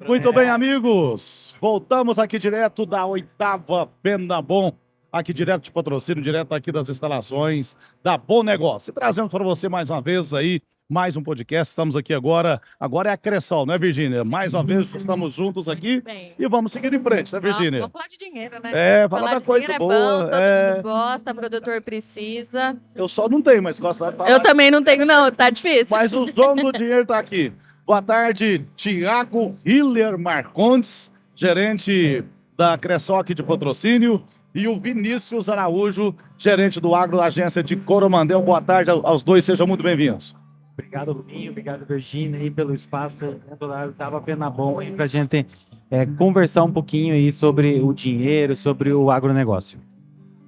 Muito bem, amigos. Voltamos aqui direto da 8ª Fenabom, aqui direto de patrocínio, direto aqui das instalações da Bom Negócio. E trazemos para você mais uma vez aí, mais um podcast. Estamos aqui agora é a Cressol, não é, Virgínia? Mais uma vez estamos juntos aqui e vamos seguir em frente, né, Virgínia? Vamos falar de dinheiro, né? Falar Falar da de coisa dinheiro boa. é bom, todo mundo gosta, o produtor precisa. Eu só não tenho, mas gosto de falar. Eu também não tenho, não, tá difícil. Mas os donos do dinheiro tá aqui. Boa tarde, Tiago Hiller Marcondes, gerente da Cressol aqui de patrocínio, e o Vinícius Araújo, gerente do Agro, agência de Coromandel. Boa tarde aos dois, sejam muito bem-vindos. Obrigado, Rubinho, obrigado, Virgínia, aí pelo espaço da Tava Fenabom aí pra gente conversar um pouquinho aí sobre o dinheiro, sobre o agronegócio.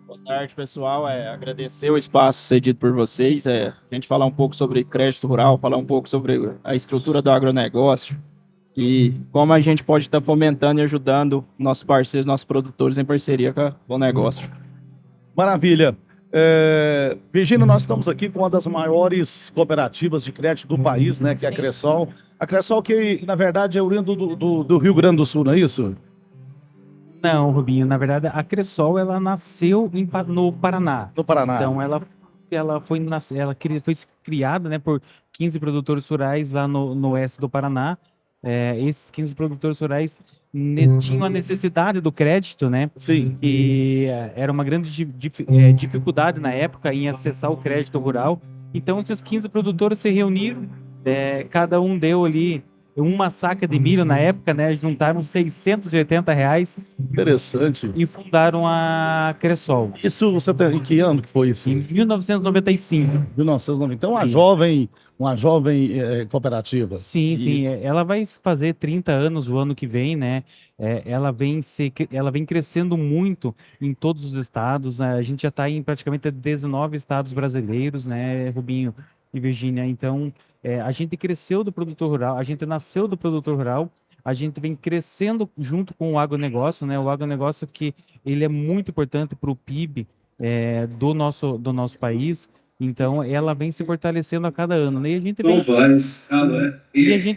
Boa tarde, pessoal. Agradecer o espaço cedido por vocês. A gente falar um pouco sobre crédito rural, falar um pouco sobre a estrutura do agronegócio e como a gente pode estar fomentando e ajudando nossos parceiros, nossos produtores em parceria com a Bom Negócio. Maravilha. Virgínia, nós estamos aqui com uma das maiores cooperativas de crédito do país, né, que é a Cressol. A Cressol que, na verdade, é oriundo do Rio Grande do Sul, não é isso? Não, Rubinho, na verdade, a Cressol, ela nasceu no Paraná. No Paraná. Então, ela foi criada, né, por 15 produtores rurais lá no oeste do Paraná. Esses 15 produtores rurais tinham a necessidade do crédito, né? Sim. E era uma grande dificuldade na época em acessar o crédito rural. Então, esses 15 produtores se reuniram, cada um deu ali uma saca de milho na época, né? Juntaram R$ 680 Interessante. e fundaram a Cressol. Isso, em que ano que foi isso? Em 1995. 1990. Então, uma jovem cooperativa. Sim. Ela vai fazer 30 anos o ano que vem, né? Ela vem crescendo muito em todos os estados, né? A gente já está em praticamente 19 estados brasileiros, né, Rubinho e Virgínia? Então, a gente cresceu do produtor rural, a gente nasceu do produtor rural, a gente vem crescendo junto com o agronegócio, né? O agronegócio que ele é muito importante para o PIB do nosso país. Então, ela vem se fortalecendo a cada ano, né? E a gente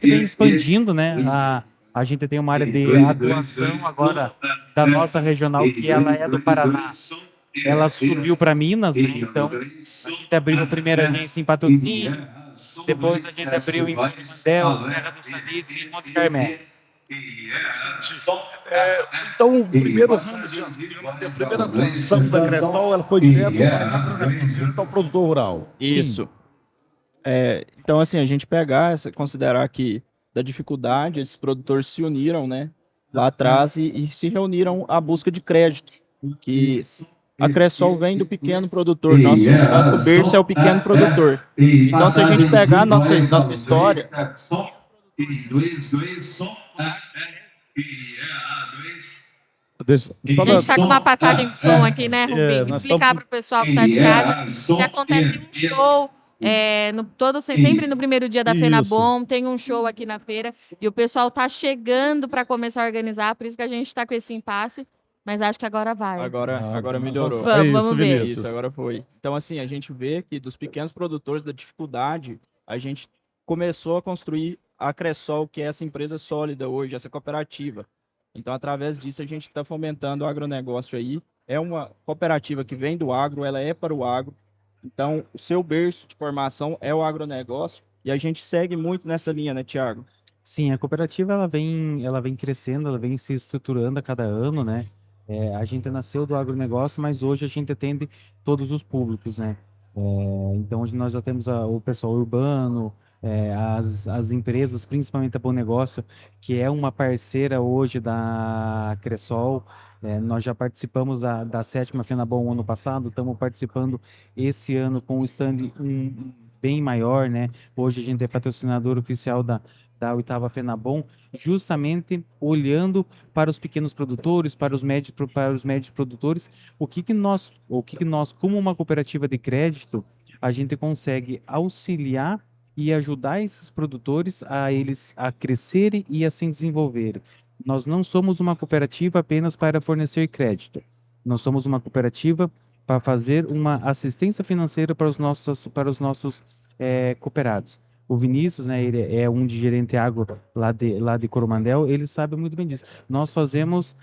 vem expandindo, né? A gente tem uma área de atuação agora da nossa regional, que ela é do Paraná. Ela subiu para Minas, né? Então, a gente abriu a primeira agência em Patotinho, depois a gente abriu em Coromandel, Serra do Salitre e Monte Carmelo. Então, o primeiro ramo, digamos, a primeira atuação da Cressol, ela foi direto ao produtor rural. Isso. Então, assim, a gente considerar que da dificuldade, esses produtores se uniram, né, lá atrás e se reuniram à busca de crédito. Que a Cressol vem do pequeno produtor, nosso berço é o pequeno produtor. Então, se a gente pegar a nossa história... A gente tá com uma passagem de som aqui, né, Rubinho? Explicar para o pessoal que tá de casa que acontece um show... sempre no primeiro dia da Fenabom, tem um show aqui na feira e o pessoal tá chegando para começar a organizar, por isso que a gente tá com esse impasse, mas acho que agora vai. Agora melhorou. Vamos ver. Isso, agora foi. Então, assim, a gente vê que dos pequenos produtores, da dificuldade, a gente começou a construir a Cressol, que é essa empresa sólida hoje, essa cooperativa. Então, através disso, a gente está fomentando o agronegócio aí. É uma cooperativa que vem do agro, ela é para o agro. Então, o seu berço de formação é o agronegócio e a gente segue muito nessa linha, né, Tiago? Sim, a cooperativa ela vem crescendo, ela vem se estruturando a cada ano, né? A gente nasceu do agronegócio, mas hoje a gente atende todos os públicos, né? Então, hoje nós já temos o pessoal urbano, as empresas, principalmente a Bom Negócio, que é uma parceira hoje da Cressol. Nós já participamos da 7ª Fenabom ano passado, estamos participando esse ano com um stand bem maior, né? Hoje a gente é patrocinador oficial da 8ª Fenabom, justamente olhando para os pequenos produtores, para os médios produtores, o que nós, como uma cooperativa de crédito, a gente consegue auxiliar e ajudar esses produtores a crescerem e a se desenvolverem. Nós não somos uma cooperativa apenas para fornecer crédito. Nós somos uma cooperativa para fazer uma assistência financeira para os nossos cooperados. O Vinícius, né, ele é um de gerente água lá de Coromandel, ele sabe muito bem disso. Nós fazemos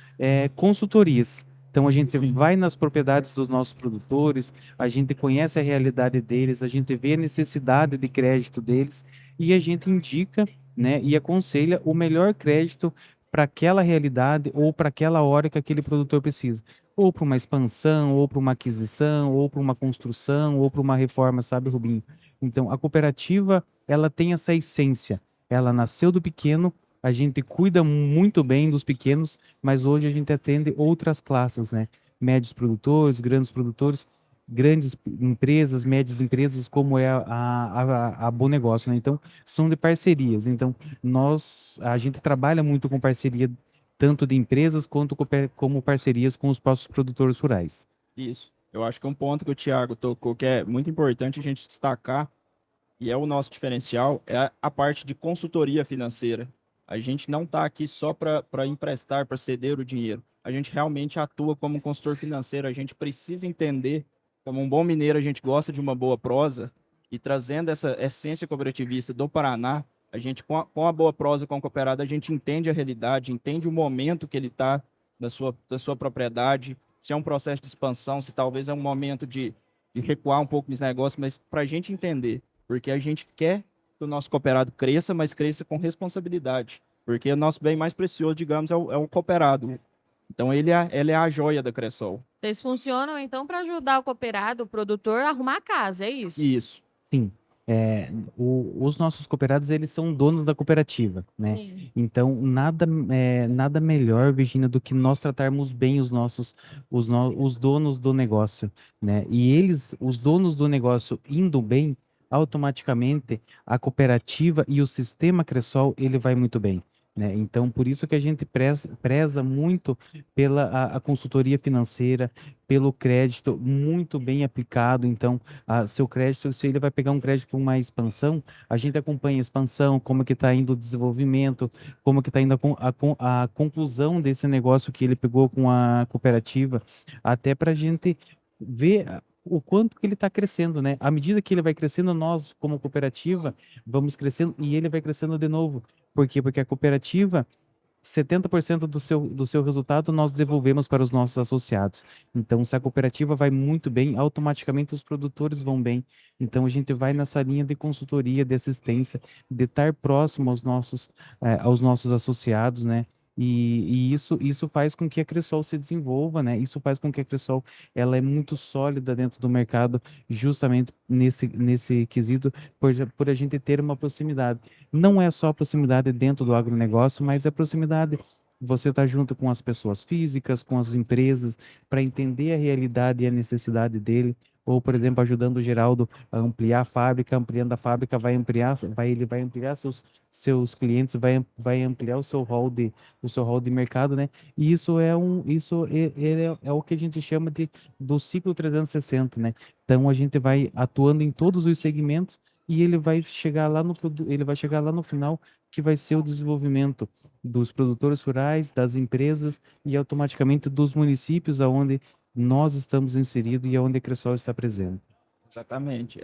consultorias. Então, a gente Sim. vai nas propriedades dos nossos produtores, a gente conhece a realidade deles, a gente vê a necessidade de crédito deles e a gente indica, né, e aconselha o melhor crédito para aquela realidade ou para aquela hora que aquele produtor precisa. Ou para uma expansão, ou para uma aquisição, ou para uma construção, ou para uma reforma, sabe, Rubinho? Então, a cooperativa, ela tem essa essência. Ela nasceu do pequeno, a gente cuida muito bem dos pequenos, mas hoje a gente atende outras classes, né? Médios produtores, grandes empresas, médias empresas, como é a Bom Negócio, né? Então, são de parcerias. Então, a gente trabalha muito com parceria, tanto de empresas quanto como parcerias com os próprios produtores rurais. Isso. Eu acho que um ponto que o Thiago tocou que é muito importante a gente destacar, e é o nosso diferencial, é a parte de consultoria financeira. A gente não está aqui só para emprestar, para ceder o dinheiro. A gente realmente atua como um consultor financeiro. A gente precisa entender, como um bom mineiro, a gente gosta de uma boa prosa, e trazendo essa essência cooperativista do Paraná, a gente, com a boa prosa, com o cooperado, a gente entende a realidade, entende o momento que ele está da sua propriedade, se é um processo de expansão, se talvez é um momento de recuar um pouco nos negócios, mas para a gente entender, porque a gente quer que o nosso cooperado cresça, mas cresça com responsabilidade, porque o nosso bem mais precioso, digamos, é o cooperado. Então, ele é a joia da Cressol. Vocês funcionam, então, para ajudar o cooperado, o produtor, a arrumar a casa, é isso? Isso. Sim. Os nossos cooperados, eles são donos da cooperativa, né? Sim. Então, nada melhor, Virginia, do que nós tratarmos bem os donos do negócio, né? E eles, os donos do negócio indo bem, automaticamente a cooperativa e o sistema Cressol, ele vai muito bem, né? Então, por isso que a gente preza muito pela a consultoria financeira, pelo crédito muito bem aplicado. Então, seu crédito, se ele vai pegar um crédito para uma expansão, a gente acompanha a expansão, como que está indo o desenvolvimento, como que está indo a conclusão desse negócio que ele pegou com a cooperativa, até para a gente ver o quanto que ele está crescendo, né? À medida que ele vai crescendo, nós, como cooperativa, vamos crescendo e ele vai crescendo de novo. Por quê? Porque a cooperativa 70% do seu resultado nós devolvemos para os nossos associados. Então, se a cooperativa vai muito bem, automaticamente os produtores vão bem. Então, a gente vai nessa linha de consultoria, de assistência, de estar próximo aos nossos associados, né? E isso faz com que a Cressol se desenvolva, né? Isso faz com que a Cressol ela é muito sólida dentro do mercado, justamente nesse quesito, por a gente ter uma proximidade. Não é só a proximidade dentro do agronegócio, mas é a proximidade. Você está junto com as pessoas físicas, com as empresas, para entender a realidade e a necessidade dele. Ou, por exemplo, ajudando o Geraldo a ampliar a fábrica, ampliando a fábrica, ele vai ampliar seus clientes, vai ampliar o seu rol de mercado, né? E isso é o que a gente chama do ciclo 360, né? Então a gente vai atuando em todos os segmentos e ele vai chegar lá no final, que vai ser o desenvolvimento dos produtores rurais, das empresas e automaticamente dos municípios aonde nós estamos inseridos e aonde a Cressol está presente. Exatamente.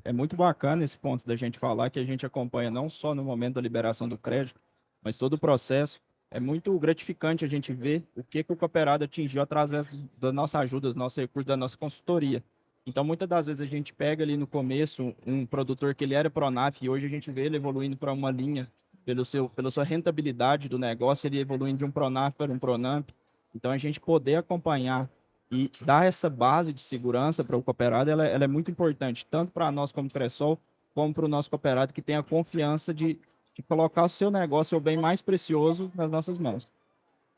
É muito bacana esse ponto da gente falar que a gente acompanha não só no momento da liberação do crédito, mas todo o processo. É muito gratificante a gente ver o que o cooperado atingiu através da nossa ajuda, do nosso recurso, da nossa consultoria. Então, muitas das vezes a gente pega ali no começo um produtor que ele era Pronaf e hoje a gente vê ele evoluindo para uma linha pela sua rentabilidade do negócio, ele evoluindo de um Pronaf para um Pronamp. Então, a gente poder acompanhar e dar essa base de segurança para o cooperado, ela é muito importante, tanto para nós como Cressol, como para o nosso cooperado, que tem a confiança de colocar o seu negócio, o bem mais precioso, nas nossas mãos.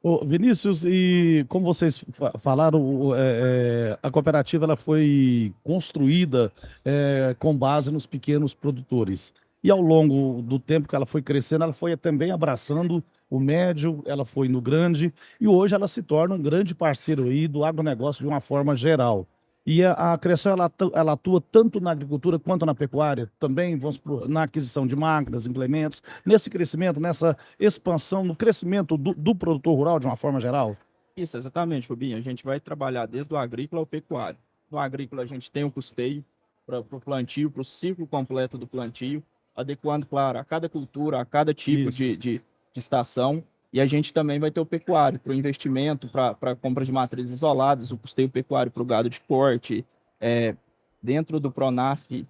Ô, Vinícius, e como vocês falaram, a cooperativa ela foi construída com base nos pequenos produtores. E ao longo do tempo que ela foi crescendo, ela foi também abraçando o médio, ela foi no grande, e hoje ela se torna um grande parceiro aí do agronegócio de uma forma geral. E a Cressol, ela atua tanto na agricultura quanto na pecuária, também na aquisição de máquinas, implementos, nesse crescimento, nessa expansão, no crescimento do produtor rural de uma forma geral? Isso, exatamente, Rubinho. A gente vai trabalhar desde o agrícola ao pecuário. No agrícola, a gente tem o custeio para o plantio, para o ciclo completo do plantio. adequando, claro, a cada cultura, a cada tipo Isso. de estação. E a gente também vai ter o pecuário para o investimento, para compra de matrizes isoladas, o custeio pecuário para o gado de corte. Dentro do Pronaf,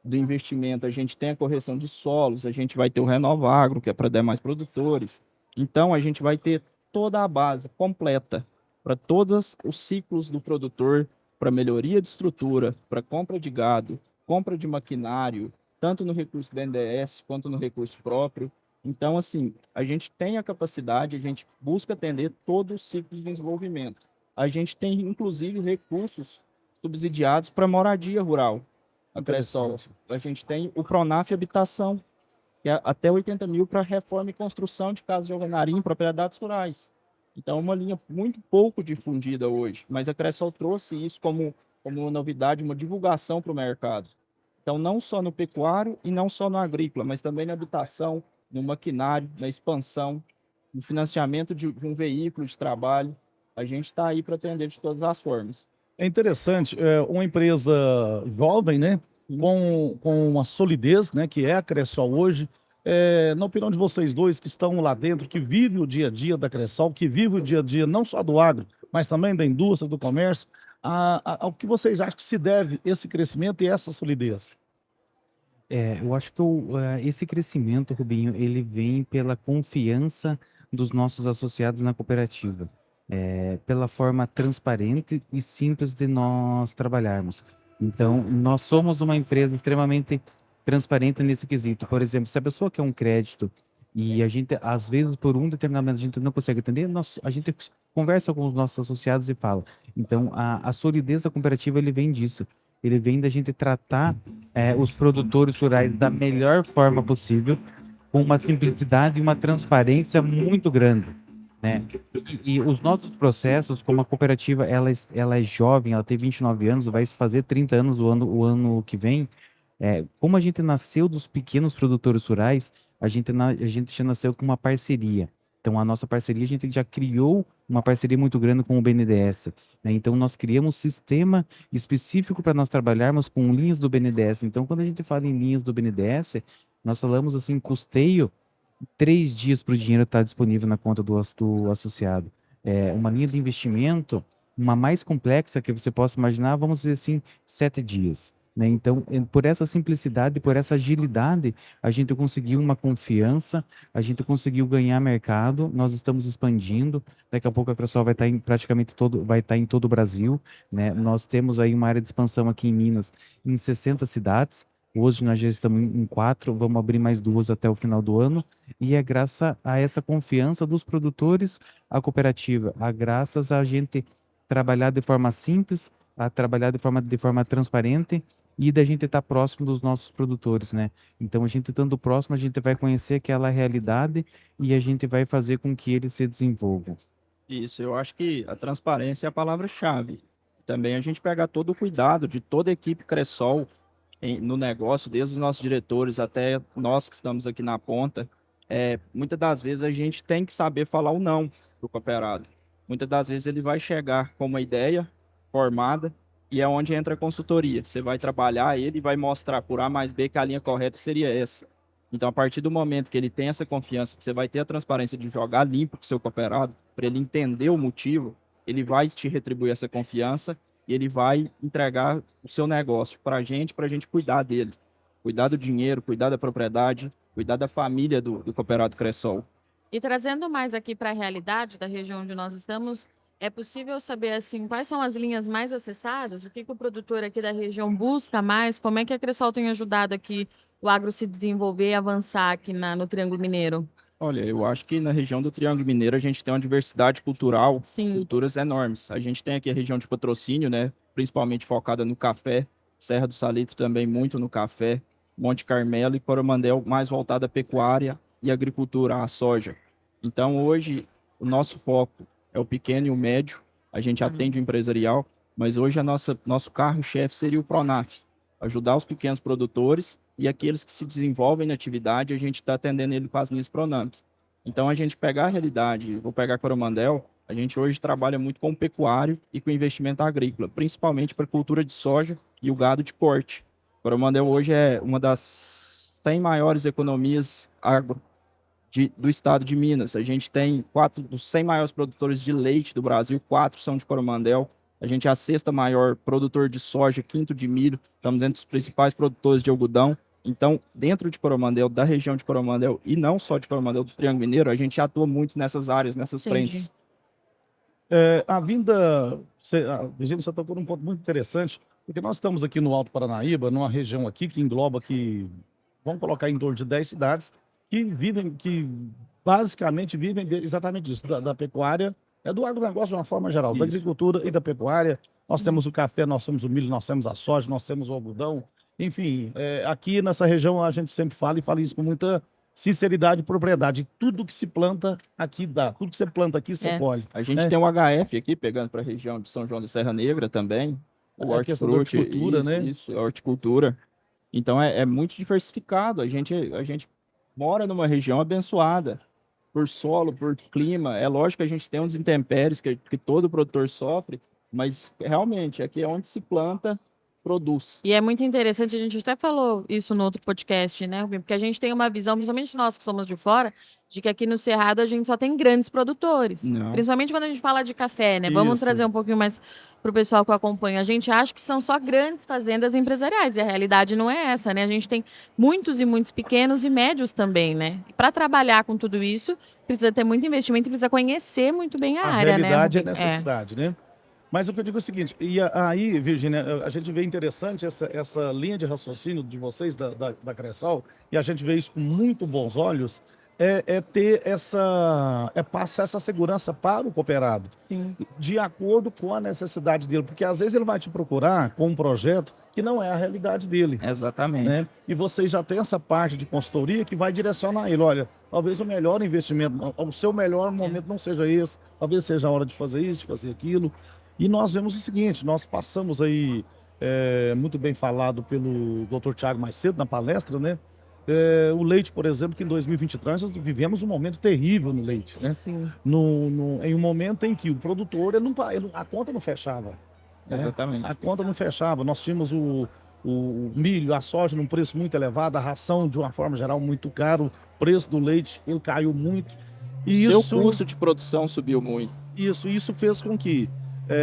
do investimento, a gente tem a correção de solos, a gente vai ter o Renovagro, que é para demais produtores. Então, a gente vai ter toda a base completa para todos os ciclos do produtor, para melhoria de estrutura, para compra de gado, compra de maquinário, tanto no recurso do BNDES quanto no recurso próprio. Então, assim, a gente tem a capacidade, a gente busca atender todo o ciclo de desenvolvimento. A gente tem, inclusive, recursos subsidiados para moradia rural. A Cressol. A gente tem o Pronaf Habitação, que é até 80 mil para reforma e construção de casas de alvenaria em propriedades rurais. Então, é uma linha muito pouco difundida hoje, mas a Cressol trouxe isso como uma novidade, uma divulgação para o mercado. Então, não só no pecuário e não só no agrícola, mas também na habitação, no maquinário, na expansão, no financiamento de um veículo de trabalho. A gente está aí para atender de todas as formas. É interessante, uma empresa jovem, né? Com uma solidez, né? Que é a Cressol hoje. Na opinião de vocês dois que estão lá dentro, que vivem o dia a dia da Cressol, que vivem o dia a dia não só do agro, mas também da indústria, do comércio, ao que vocês acham que se deve esse crescimento e essa solidez? Eu acho que esse crescimento, Rubinho, ele vem pela confiança dos nossos associados na cooperativa, pela forma transparente e simples de nós trabalharmos. Então, nós somos uma empresa extremamente transparente nesse quesito. Por exemplo, se a pessoa quer um crédito e a gente, às vezes, por um determinado momento, a gente não consegue atender, a gente conversa com os nossos associados e fala. Então, a solidez da cooperativa, ele vem disso. Ele vem da gente tratar os produtores rurais da melhor forma possível, com uma simplicidade e uma transparência muito grande, né? E os nossos processos, como a cooperativa, ela é jovem, ela tem 29 anos, vai fazer 30 anos o ano que vem. Como a gente nasceu dos pequenos produtores rurais, a gente já nasceu com uma parceria. Então, a nossa parceria, a gente já criou uma parceria muito grande com o BNDES, né? Então, nós criamos um sistema específico para nós trabalharmos com linhas do BNDES. Então, quando a gente fala em linhas do BNDES, nós falamos assim, custeio 3 dias para o dinheiro estar disponível na conta do associado. Uma linha de investimento, uma mais complexa que você possa imaginar, vamos dizer assim, 7 dias. Né? Então, por essa simplicidade, por essa agilidade, a gente conseguiu uma confiança, a gente conseguiu ganhar mercado, nós estamos expandindo, daqui a pouco a Cressol vai estar em praticamente vai estar em todo o Brasil, né? Nós temos aí uma área de expansão aqui em Minas, em 60 cidades, hoje nós já estamos em 4, vamos abrir mais 2 até o final do ano, e é graças a essa confiança dos produtores, a cooperativa, graças a gente trabalhar de forma simples, a trabalhar de forma transparente e da gente estar próximo dos nossos produtores, né? Então, a gente estando próximo, a gente vai conhecer aquela realidade e a gente vai fazer com que eles se desenvolvam. Isso, eu acho que a transparência é a palavra-chave. Também a gente pegar todo o cuidado de toda a equipe Cressol no negócio, desde os nossos diretores até nós que estamos aqui na ponta. Muitas das vezes a gente tem que saber falar o não para o cooperado. Muitas das vezes ele vai chegar com uma ideia formada e é onde entra a consultoria. Você vai trabalhar ele e vai mostrar por A mais B que a linha correta seria essa. Então, a partir do momento que ele tem essa confiança, que você vai ter a transparência de jogar limpo com o seu cooperado, para ele entender o motivo, ele vai te retribuir essa confiança e ele vai entregar o seu negócio para a gente cuidar dele. Cuidar do dinheiro, cuidar da propriedade, cuidar da família do cooperado Cressol. E trazendo mais aqui para a realidade da região onde nós estamos, é possível saber assim quais são as linhas mais acessadas? O que o produtor aqui da região busca mais? Como é que a Cressol tem ajudado aqui o agro se desenvolver e avançar aqui no Triângulo Mineiro? Olha, eu acho que na região do Triângulo Mineiro a gente tem uma diversidade cultural, Sim. culturas enormes. A gente tem aqui a região de Patrocínio, né, principalmente focada no café, Serra do Salitre também muito no café, Monte Carmelo e Coromandel mais voltada à pecuária e agricultura, à soja. Então hoje o nosso foco é o pequeno e o médio, a gente atende o empresarial, mas hoje nosso carro-chefe seria o Pronaf, ajudar os pequenos produtores e aqueles que se desenvolvem na atividade, a gente está atendendo ele com as linhas Pronamps. Então, a gente pegar a realidade, vou pegar Coromandel, a gente hoje trabalha muito com o pecuário e com o investimento agrícola, principalmente para a cultura de soja e o gado de corte. Coromandel hoje é uma das 100 maiores economias do estado de Minas. A gente tem 4 dos 100 maiores produtores de leite do Brasil, 4 são de Coromandel. A gente é a 6ª maior produtor de soja, 5º de milho. Estamos entre os principais produtores de algodão. Então, dentro de Coromandel, da região de Coromandel, e não só de Coromandel, do Triângulo Mineiro, a gente atua muito nessas áreas, nessas frentes. A vinda, Virgínia, você tocou num ponto muito interessante, porque nós estamos aqui no Alto Paranaíba, numa região aqui que engloba vamos colocar em torno de 10 cidades, que basicamente vivem exatamente disso, da pecuária, do agronegócio de uma forma geral, da agricultura e da pecuária. Nós temos o café, nós temos o milho, nós temos a soja, nós temos o algodão. Enfim, aqui nessa região a gente sempre fala isso com muita sinceridade e propriedade. Tudo que se planta aqui dá. Tudo que você planta aqui, você colhe. A gente tem o HF aqui, pegando para a região de São João da Serra Negra também. O hortifruti, horticultura, né? Isso, a horticultura. Então é muito diversificado. A gente mora numa região abençoada por solo, por clima. É lógico que a gente tem uns intempéries que todo produtor sofre, mas realmente aqui é onde se planta, produz. E é muito interessante, a gente até falou isso no outro podcast, né, Rubinho? Porque a gente tem uma visão, principalmente nós que somos de fora, de que aqui no Cerrado a gente só tem grandes produtores. Não. Principalmente quando a gente fala de café, né? Vamos trazer um pouquinho mais para o pessoal que acompanha. A gente acha que são só grandes fazendas empresariais, e a realidade não é essa, né? A gente tem muitos e muitos pequenos e médios também, né? Para trabalhar com tudo isso, precisa ter muito investimento e precisa conhecer muito bem a área, né? A realidade é necessidade, né? Mas o que eu digo é o seguinte, e aí, Virgínia, a gente vê interessante essa linha de raciocínio de vocês, da Cressol, e a gente vê isso com muito bons olhos, passar essa segurança para o cooperado. Sim. De acordo com a necessidade dele, porque às vezes ele vai te procurar com um projeto que não é a realidade dele. Exatamente. Né? E vocês já têm essa parte de consultoria que vai direcionar ele, olha, talvez o melhor investimento, o seu melhor momento não seja esse, talvez seja a hora de fazer isso, de fazer aquilo. E nós vemos o seguinte, nós passamos aí, muito bem falado pelo Dr. Thiago mais cedo na palestra, né? O leite, por exemplo, que em 2023 nós vivemos um momento terrível no leite, né? Sim. Em um momento em que o produtor, a conta não fechava. Né? Exatamente. A conta não fechava. Nós tínhamos o milho, a soja num preço muito elevado, a ração de uma forma geral muito caro, o preço do leite ele caiu muito. E o custo de produção subiu muito. Isso fez com que,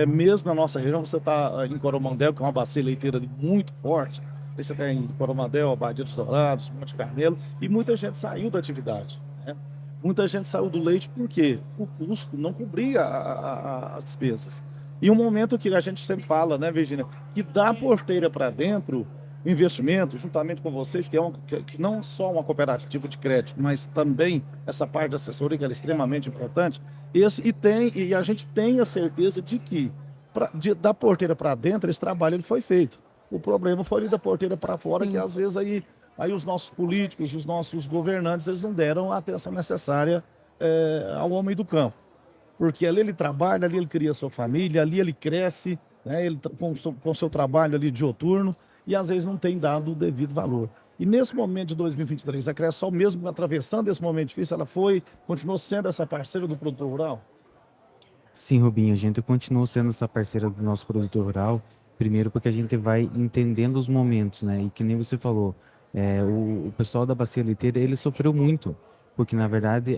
mesmo na nossa região, você está em Coromandel, que é uma bacia leiteira muito forte, aí você tem em Coromandel, Abadia dos Dourados, Monte Carmelo, e muita gente saiu da atividade. Né? Muita gente saiu do leite porque o custo não cobria as despesas. E um momento que a gente sempre fala, né, Virgínia, que dá a porteira para dentro, o investimento, juntamente com vocês, que não só uma cooperativa de crédito, mas também essa parte de assessoria, que é extremamente importante, e a gente tem a certeza de que da porteira para dentro, esse trabalho ele foi feito. O problema foi ali da porteira para fora, que às vezes aí os nossos políticos, os nossos governantes, eles não deram a atenção necessária ao homem do campo. Porque ali ele trabalha, ali ele cria sua família, ali ele cresce, né, com seu trabalho ali dioturno, e às vezes não tem dado o devido valor. E nesse momento de 2023, a Cressol, mesmo atravessando esse momento difícil, ela continuou sendo essa parceira do produtor rural? Sim, Rubinho, a gente continuou sendo essa parceira do nosso produtor rural, primeiro porque a gente vai entendendo os momentos, né? E que nem você falou, o pessoal da bacia leiteira, ele sofreu muito, porque na verdade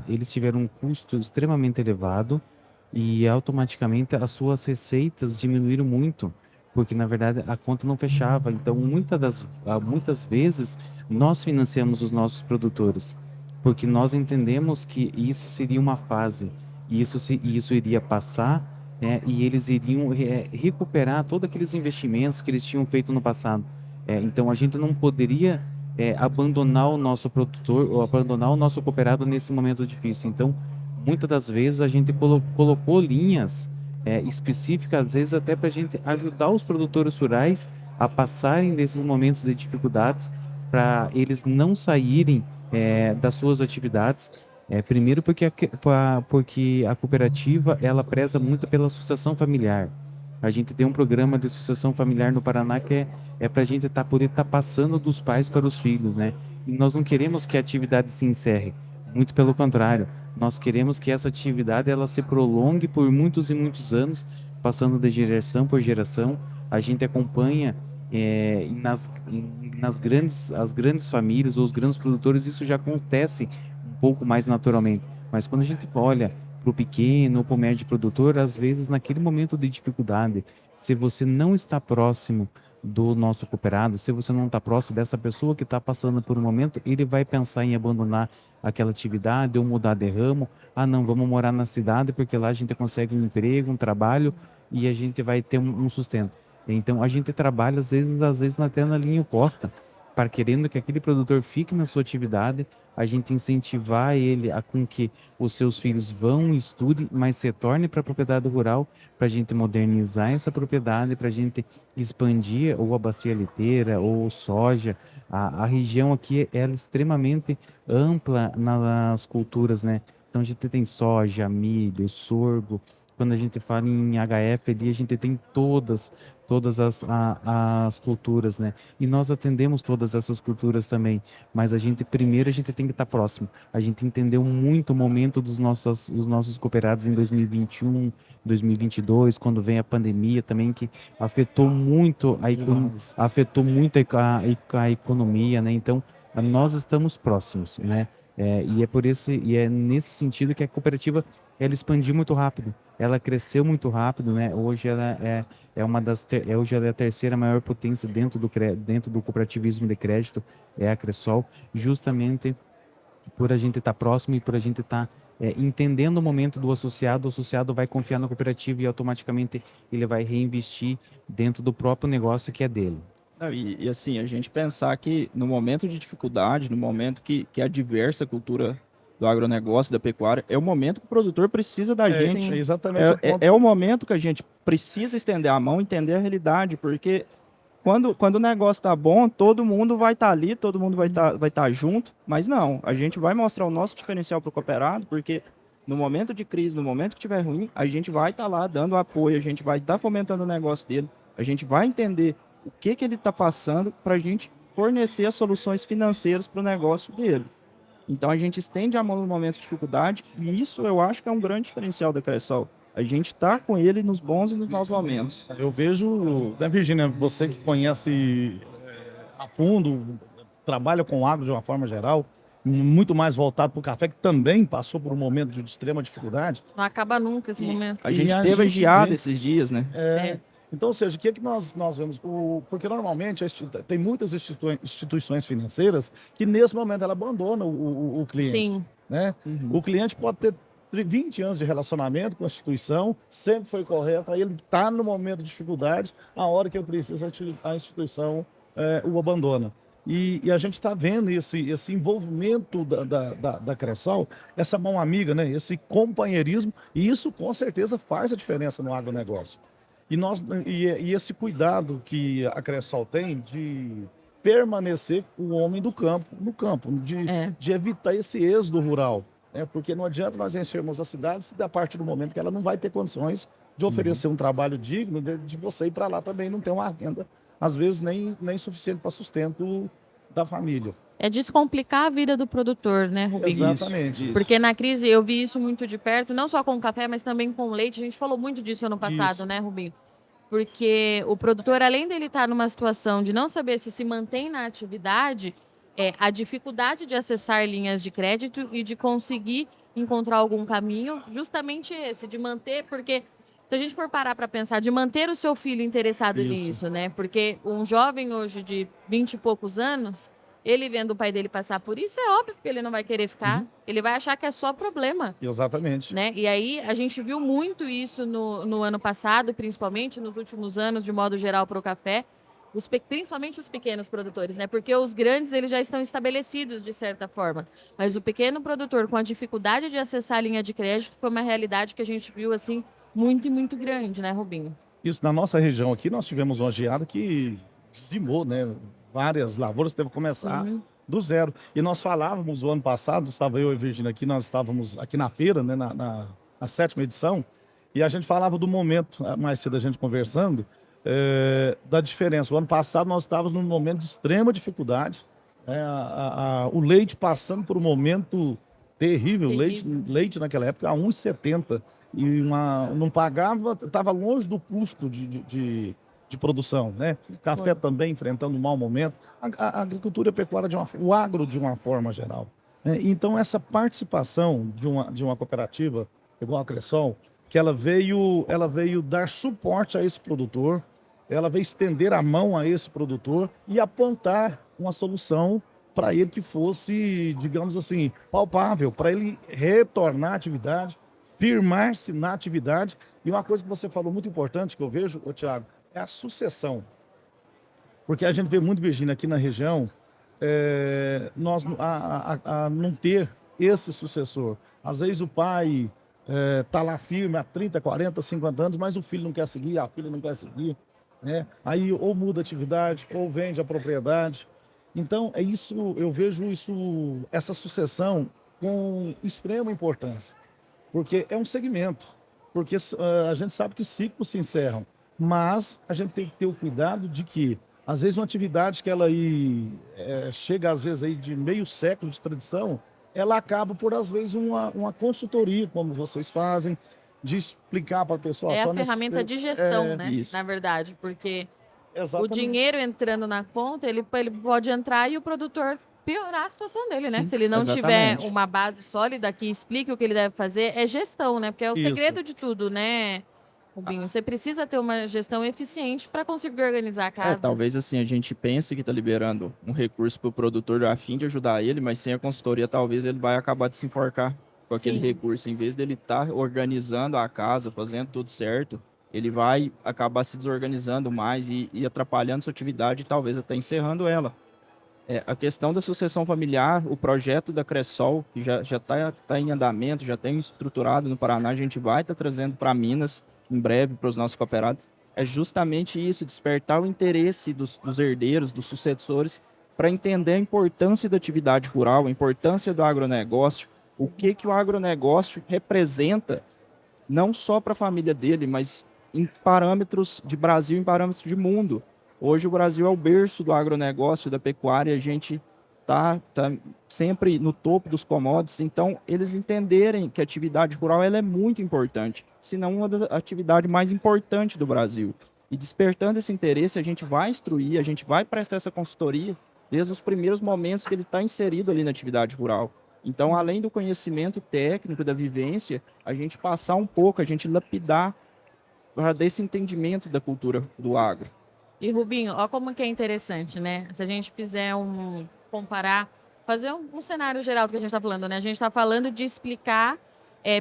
eles tiveram um custo extremamente elevado e automaticamente as suas receitas diminuíram muito, porque na verdade a conta não fechava. Então muitas vezes nós financiamos os nossos produtores, porque nós entendemos que isso seria uma fase, e isso iria passar, e eles iriam recuperar todos aqueles investimentos que eles tinham feito no passado. Então a gente não poderia abandonar o nosso produtor ou abandonar o nosso cooperado nesse momento difícil. Então, muitas das vezes a gente colocou linhas específicas, às vezes até para a gente ajudar os produtores rurais a passarem desses momentos de dificuldades, para eles não saírem das suas atividades. Primeiro porque a cooperativa ela preza muito pela sucessão familiar. A gente tem um programa de sucessão familiar no Paraná que é para a gente poder estar passando dos pais para os filhos, né? E nós não queremos que a atividade se encerre, muito pelo contrário. Nós queremos que essa atividade ela se prolongue por muitos e muitos anos, passando de geração por geração. A gente acompanha as grandes famílias ou os grandes produtores, isso já acontece um pouco mais naturalmente. Mas quando a gente olha para o pequeno ou para o médio produtor, às vezes naquele momento de dificuldade, se você não está próximo do nosso cooperado, se você não está próximo dessa pessoa que está passando por um momento, ele vai pensar em abandonar aquela atividade ou mudar de ramo. Ah, não, vamos morar na cidade porque lá a gente consegue um emprego, um trabalho e a gente vai ter um sustento. Então a gente trabalha às vezes até na linha oposta, para querendo que aquele produtor fique na sua atividade, a gente incentivar ele a com que os seus filhos vão e estudem, mas se torne para a propriedade rural, para a gente modernizar essa propriedade, para a gente expandir ou a bacia leiteira ou soja. A região aqui ela é extremamente ampla nas culturas, né? Então a gente tem soja, milho, sorgo. Quando a gente fala em HF ali, a gente tem todas as culturas, né? E nós atendemos todas essas culturas também, mas primeiro a gente tem que estar próximo. A gente entendeu muito o momento dos nossos cooperados em 2021, 2022, quando vem a pandemia também, que afetou muito Demais. afetou muito a economia, né? Então, nós estamos próximos, né? E é nesse sentido que a cooperativa ela expandiu muito rápido, ela cresceu muito rápido, né? Hoje ela é a terceira maior potência dentro do cooperativismo de crédito, é a Cressol, justamente por a gente estar próximo e por a gente estar entendendo o momento o associado vai confiar na cooperativa e automaticamente ele vai reinvestir dentro do próprio negócio que é dele. Não, e assim, a gente pensar que no momento de dificuldade, no momento que é adversa a cultura do agronegócio, da pecuária, é o momento que o produtor precisa da gente. É exatamente o ponto. É o momento que a gente precisa estender a mão, entender a realidade, porque quando o negócio tá bom, todo mundo vai estar ali, todo mundo vai tá junto, mas não, a gente vai mostrar o nosso diferencial para o cooperado, porque no momento de crise, no momento que tiver ruim, a gente vai estar lá dando apoio, a gente vai estar fomentando o negócio dele, a gente vai entender o que ele está passando para a gente fornecer as soluções financeiras para o negócio dele. Então a gente estende a mão no momento de dificuldade e isso eu acho que é um grande diferencial da Cressol. A gente está com ele nos bons e nos maus momentos. Eu vejo, né, Virgínia, você que conhece a fundo, trabalha com agro de uma forma geral, muito mais voltado para o café, que também passou por um momento de extrema dificuldade. Não acaba nunca esse momento. A gente teve a geada esses dias, né? Então, ou seja, o que é que nós vemos? Porque normalmente tem muitas instituições financeiras que nesse momento ela abandona o cliente. Sim. Né? O cliente pode ter 20 anos de relacionamento com a instituição, sempre foi correto, aí ele está no momento de dificuldade, a hora que ele precisa, a instituição o abandona. E a gente está vendo esse envolvimento da Cressol, essa mão amiga, né? Esse companheirismo, e isso com certeza faz a diferença no agronegócio. E esse cuidado que a Cressol tem de permanecer o homem do campo no campo, de evitar esse êxodo rural. Porque não adianta nós enchermos a cidade se a partir do momento que ela não vai ter condições de oferecer um trabalho digno, de você ir para lá também não ter uma renda, às vezes nem suficiente para sustento da família. É descomplicar a vida do produtor, né, Rubinho? Exatamente. Isso. Porque na crise eu vi isso muito de perto, não só com o café, mas também com o leite. A gente falou muito disso ano passado, Isso. né, Rubinho? Porque o produtor, além dele estar numa situação de não saber se mantém na atividade, a dificuldade de acessar linhas de crédito e de conseguir encontrar algum caminho, justamente esse, de manter, porque se a gente for parar para pensar, de manter o seu filho interessado Isso. nisso, né? Porque um jovem hoje de 20 e poucos anos, ele vendo o pai dele passar por isso, é óbvio que ele não vai querer ficar. Ele vai achar que é só problema. Exatamente. Né? E aí a gente viu muito isso no ano passado, principalmente nos últimos anos, de modo geral, para o café, principalmente os pequenos produtores, né? Porque os grandes eles já estão estabelecidos de certa forma, mas o pequeno produtor com a dificuldade de acessar a linha de crédito foi uma realidade que a gente viu assim muito e muito grande, né, Rubinho? Isso, na nossa região aqui, nós tivemos uma geada que dizimou, né? Várias lavouras teve que começar do zero. E nós falávamos o ano passado, estava eu e a Virgínia aqui, nós estávamos aqui na feira, né? Na 7ª edição, e a gente falava do momento, mais cedo a gente conversando, da diferença. O ano passado nós estávamos num momento de extrema dificuldade, o leite passando por um momento terrível. Leite naquela época a 1,70 e não pagava, estava longe do custo de de produção, né? O café também enfrentando um mau momento. A agricultura e a pecuária, o agro de uma forma geral, né? Então, essa participação de uma cooperativa, igual a Cressol, que ela veio dar suporte a esse produtor, ela veio estender a mão a esse produtor e apontar uma solução para ele que fosse, digamos assim, palpável, para ele retornar à atividade, firmar-se na atividade. E uma coisa que você falou muito importante, que eu vejo, Thiago, é a sucessão. Porque a gente vê muito, Virgínia, aqui na região, nós a não ter esse sucessor. Às vezes o pai está lá firme há 30, 40, 50 anos, mas o filho não quer seguir, a filha não quer seguir, né? Aí ou muda a atividade, ou vende a propriedade. Então, é isso, eu vejo essa sucessão com extrema importância, porque é um segmento, porque a gente sabe que ciclos se encerram, mas a gente tem que ter o cuidado de que, às vezes, uma atividade que ela aí, chega, às vezes, aí de meio século de tradição, ela acaba por, às vezes, uma consultoria, como vocês fazem, de explicar para a pessoa... É a ferramenta de gestão, né? Isso. Na verdade, porque Exatamente. o dinheiro entrando na conta, ele pode entrar e o produtor piorar a situação dele, né? Sim, Se ele não exatamente. tiver uma base sólida que explique o que ele deve fazer, é gestão, né? Porque é o Isso. segredo de tudo, né, Rubinho? Você precisa ter uma gestão eficiente para conseguir organizar a casa. Talvez assim, a gente pense que está liberando um recurso para o produtor a fim de ajudar ele, mas sem a consultoria talvez ele vai acabar de se enforcar com aquele Sim. recurso. Em vez dele estar organizando a casa, fazendo tudo certo, ele vai acabar se desorganizando mais e atrapalhando sua atividade e talvez até encerrando ela. A questão da sucessão familiar, o projeto da Cressol, que já está em andamento, já tem estruturado no Paraná, a gente vai estar trazendo para Minas em breve para os nossos cooperados, é justamente isso, despertar o interesse dos herdeiros, dos sucessores, para entender a importância da atividade rural, a importância do agronegócio, o que o agronegócio representa, não só para a família dele, mas em parâmetros de Brasil, em parâmetros de mundo. Hoje o Brasil é o berço do agronegócio, da pecuária, a gente tá sempre no topo dos commodities, então eles entenderem que a atividade rural ela é muito importante, se não uma das atividades mais importantes do Brasil. E despertando esse interesse, a gente vai instruir, a gente vai prestar essa consultoria desde os primeiros momentos que ele está inserido ali na atividade rural. Então, além do conhecimento técnico, da vivência, a gente passar um pouco, a gente lapidar para desse entendimento da cultura do agro. E, Rubinho, ó como que é interessante, né? Se a gente fizer comparar, fazer um cenário geral do que a gente está falando, né? A gente está falando de explicar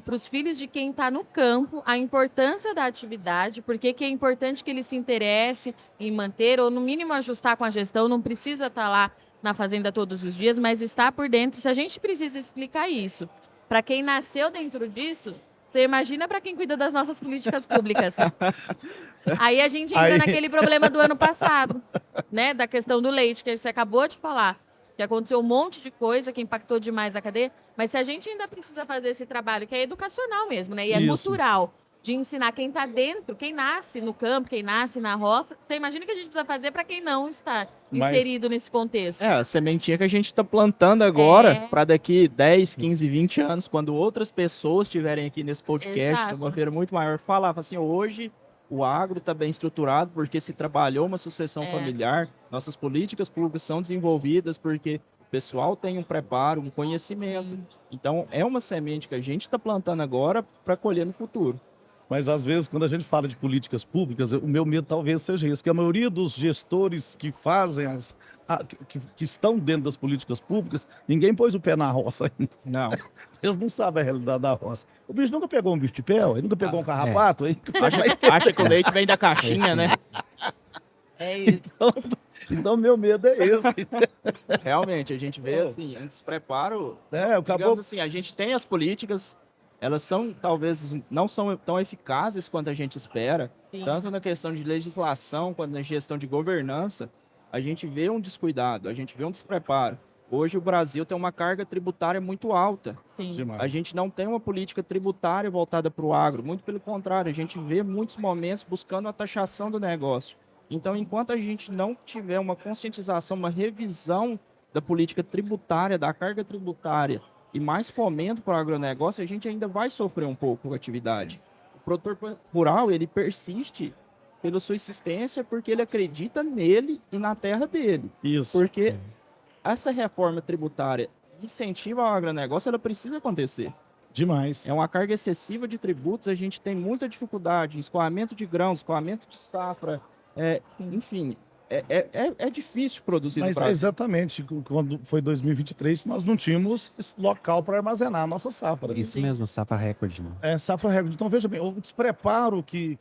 para os filhos de quem está no campo a importância da atividade, porque que é importante que ele se interesse em manter, ou no mínimo ajustar com a gestão, não precisa estar lá na fazenda todos os dias, mas estar por dentro. Se a gente precisa explicar isso para quem nasceu dentro disso, você imagina para quem cuida das nossas políticas públicas. Aí a gente entra naquele problema do ano passado, né? Da questão do leite, que você acabou de falar. Que aconteceu um monte de coisa que impactou demais a cadeia. Mas se a gente ainda precisa fazer esse trabalho, que é educacional mesmo, né? E é cultural, de ensinar quem está dentro, quem nasce no campo, quem nasce na roça. Você imagina que a gente precisa fazer para quem não está inserido nesse contexto. A sementinha que a gente está plantando agora, para daqui 10, 15, 20 anos, quando outras pessoas estiverem aqui nesse podcast, numa feira muito maior, falar assim, hoje o agro está bem estruturado porque se trabalhou uma sucessão familiar, nossas políticas públicas são desenvolvidas porque o pessoal tem um preparo, um conhecimento. Sim. Então, é uma semente que a gente está plantando agora para colher no futuro. Mas, às vezes, quando a gente fala de políticas públicas, o meu medo talvez seja isso, que a maioria dos gestores que fazem, que estão dentro das políticas públicas, ninguém pôs o pé na roça ainda. Não. Eles não sabem a realidade da roça. O bicho nunca pegou um bicho de pé, ele nunca pegou um carrapato. Acha que o leite vem da caixinha, né? É isso. Então, meu medo é esse. Realmente, a gente vê assim, antes despreparo. Acabou... assim, a gente tem as políticas, elas são, talvez, não são tão eficazes quanto a gente espera, tanto na questão de legislação quanto na gestão de governança. A gente vê um descuidado, a gente vê um despreparo. Hoje o Brasil tem uma carga tributária muito alta. Sim. A gente não tem uma política tributária voltada para o agro, muito pelo contrário, a gente vê muitos momentos buscando a taxação do negócio. Então, enquanto a gente não tiver uma conscientização, uma revisão da política tributária, da carga tributária e mais fomento para o agronegócio, a gente ainda vai sofrer um pouco com a atividade. O produtor rural, ele persiste pela sua existência, porque ele acredita nele e na terra dele. Isso. Porque essa reforma tributária incentiva ao agronegócio, ela precisa acontecer. Demais. É uma carga excessiva de tributos, a gente tem muita dificuldade, escoamento de grãos, escoamento de safra, enfim, é difícil produzir no Mas Brasil. exatamente, quando foi 2023, nós não tínhamos esse local para armazenar a nossa safra. Isso mesmo, safra recorde, né? É, safra recorde. Então, veja bem, o despreparo que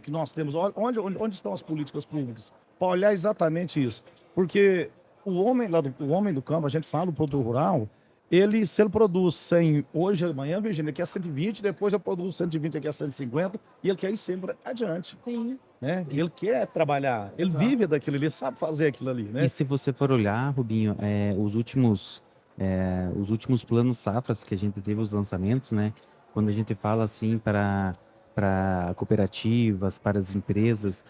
nós temos, onde estão as políticas públicas? Para olhar exatamente isso. Porque o homem do campo, a gente fala, o produtor rural, se ele produz 100 hoje, amanhã, Virgínia, ele quer 120, depois eu produzo 120, ele quer 150, e ele quer ir sempre adiante. Sim. Né? Ele quer trabalhar, ele vive daquilo, ele sabe fazer aquilo ali, né? E se você for olhar, Rubinho, os últimos planos safras que a gente teve, os lançamentos, né? Quando a gente fala assim para cooperativas, para as empresas,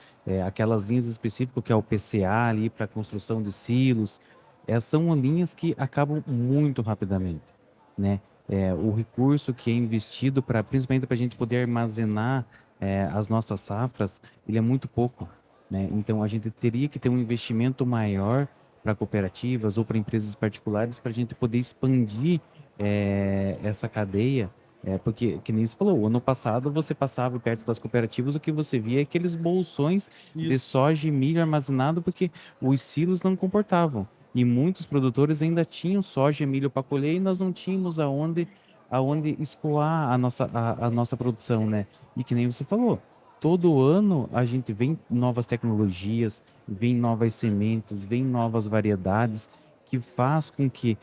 aquelas linhas específicas que é o PCA ali para construção de silos, são linhas que acabam muito rapidamente, né? O recurso que é investido principalmente para a gente poder armazenar as nossas safras, ele é muito pouco, né? Então a gente teria que ter um investimento maior para cooperativas ou para empresas particulares para a gente poder expandir essa cadeia. Porque, que nem você falou, ano passado você passava perto das cooperativas, o que você via é aqueles bolsões de Isso. soja e milho armazenado porque os silos não comportavam. E muitos produtores ainda tinham soja e milho para colher e nós não tínhamos aonde escoar a nossa produção, né? E que nem você falou, todo ano a gente vem novas tecnologias, vem novas sementes, vem novas variedades que faz com que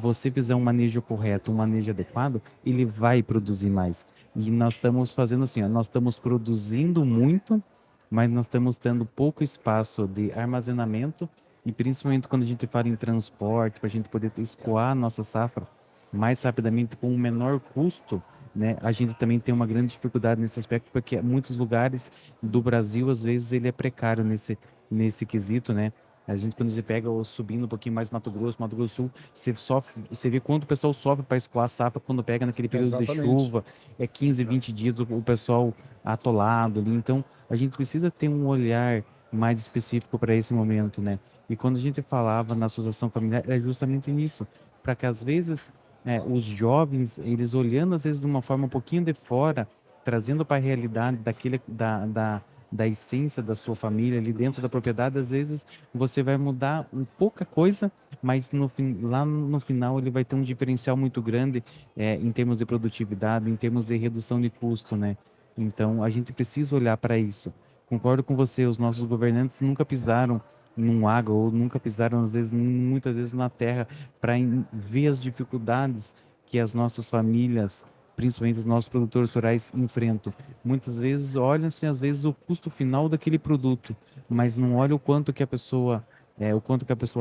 você fizer um manejo correto, um manejo adequado, ele vai produzir mais. E nós estamos fazendo assim, ó, nós estamos produzindo muito, mas nós estamos tendo pouco espaço de armazenamento e principalmente quando a gente fala em transporte, para a gente poder escoar a nossa safra mais rapidamente com um menor custo, né? A gente também tem uma grande dificuldade nesse aspecto, porque muitos lugares do Brasil, às vezes, ele é precário nesse quesito, né? A gente, quando você pega subindo um pouquinho mais Mato Grosso do Sul, você vê quanto o pessoal sofre para escoar a safra quando pega naquele período de Exatamente. chuva, 15, 20 dias o pessoal atolado ali. Então, a gente precisa ter um olhar mais específico para esse momento, né? E quando a gente falava na associação familiar, é justamente nisso, para que às vezes os jovens, eles olhando às vezes de uma forma um pouquinho de fora, trazendo para a realidade da essência da sua família ali dentro da propriedade, às vezes você vai mudar pouca coisa, mas lá no final ele vai ter um diferencial muito grande em termos de produtividade, em termos de redução de custo, né? Então a gente precisa olhar para isso. Concordo com você, os nossos governantes nunca pisaram num água ou nunca pisaram às vezes muitas vezes na terra para ver as dificuldades que as nossas famílias, principalmente os nossos produtores rurais, enfrentam. Muitas vezes olham-se, às vezes, o custo final daquele produto, mas não olha o quanto que a pessoa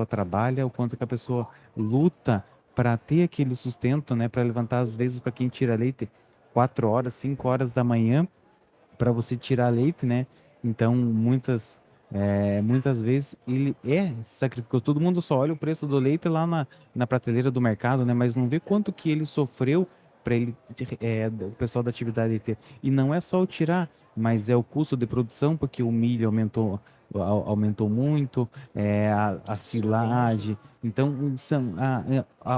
trabalha, o quanto que a pessoa luta para ter aquele sustento, né? Para levantar, às vezes, para quem tira leite, 4 horas, 5 horas da manhã, para você tirar leite, né? Então, muitas vezes ele é sacrificado. Todo mundo só olha o preço do leite lá na prateleira do mercado, né? Mas não vê quanto que ele sofreu para o pessoal da atividade ter. E não é só o tirar, mas é o custo de produção, porque o milho aumentou muito, a silagem. Então,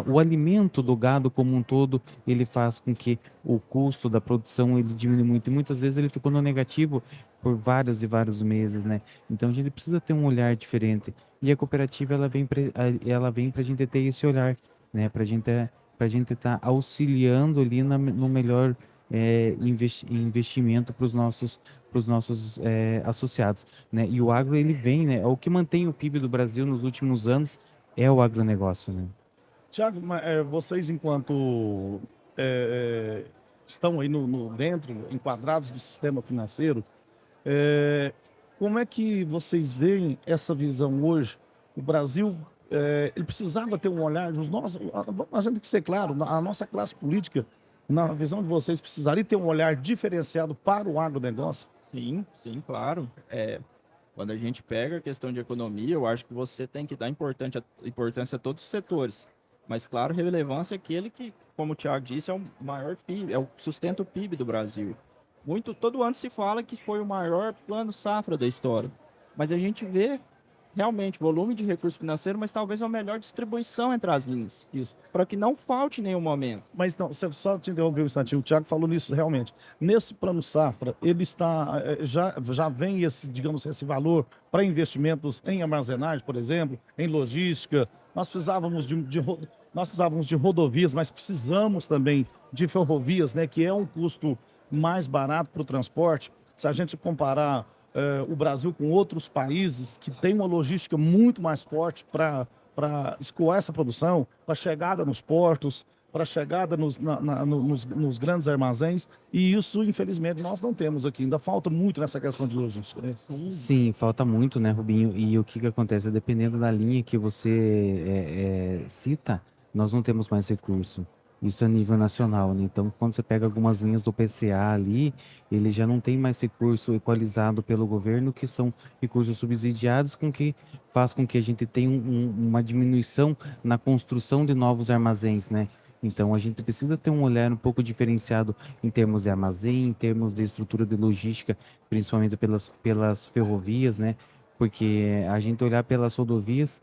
o alimento do gado como um todo, ele faz com que o custo da produção ele diminui muito. E muitas vezes ele ficou no negativo por vários e vários meses, né? Então a gente precisa ter um olhar diferente. E a cooperativa ela vem para a gente ter esse olhar, né? Para a gente estar auxiliando ali no melhor investimento para os nossos associados, né? E o agro ele vem, né? O que mantém o PIB do Brasil nos últimos anos é o agronegócio, né? Tiago, vocês enquanto estão aí dentro, enquadrados do sistema financeiro, É, como é que vocês veem essa visão hoje? O Brasil, ele precisava ter um olhar dos nossos. A gente tem que ser claro, a nossa classe política, na visão de vocês, precisaria ter um olhar diferenciado para o agronegócio? Sim, sim, claro. Quando a gente pega a questão de economia, eu acho que você tem que dar importância a todos os setores. Mas, claro, relevância é aquele que, como o Thiago disse, é o maior PIB, é o sustento PIB do Brasil. Todo ano se fala que foi o maior plano safra da história. Mas a gente vê realmente volume de recurso financeiro, mas talvez uma melhor distribuição entre as linhas. Isso. Para que não falte em nenhum momento. Mas não, você só te interromper um instantinho, o Thiago falou nisso realmente. Nesse plano safra, ele está, já vem esse, digamos, esse valor para investimentos em armazenagem, por exemplo, em logística. Nós precisávamos nós precisávamos de rodovias, mas precisamos também de ferrovias, né, que é um custo mais barato para o transporte. Se a gente comparar o Brasil com outros países que têm uma logística muito mais forte para escoar essa produção, para chegada nos portos, para chegada nos grandes armazéns, e isso, infelizmente, nós não temos aqui. Ainda falta muito nessa questão de logística, né? Sim, falta muito, né, Rubinho? E o que que acontece? Dependendo da linha que você cita, nós não temos mais recurso. Isso a nível nacional, né? Então, quando você pega algumas linhas do PCA ali, ele já não tem mais recurso equalizado pelo governo, que são recursos subsidiados, com que faz com que a gente tenha uma diminuição na construção de novos armazéns, né? Então, a gente precisa ter um olhar um pouco diferenciado em termos de armazém, em termos de estrutura de logística, principalmente pelas ferrovias, né? Porque a gente olhar pelas rodovias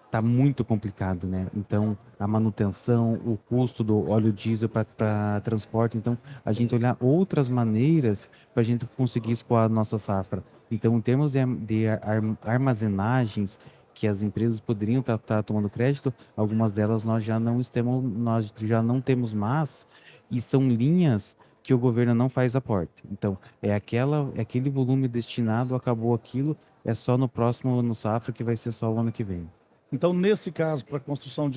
tá muito complicado, né? Então, a manutenção, o custo do óleo diesel para transporte, então, a gente olhar outras maneiras para a gente conseguir escoar a nossa safra. Então, em termos de armazenagens que as empresas poderiam estar tomando crédito, algumas delas nós já não temos mais, e são linhas que o governo não faz aporte. Então, é aquele volume destinado, acabou aquilo, é só no próximo ano safra, que vai ser só o ano que vem. Então, nesse caso, para a construção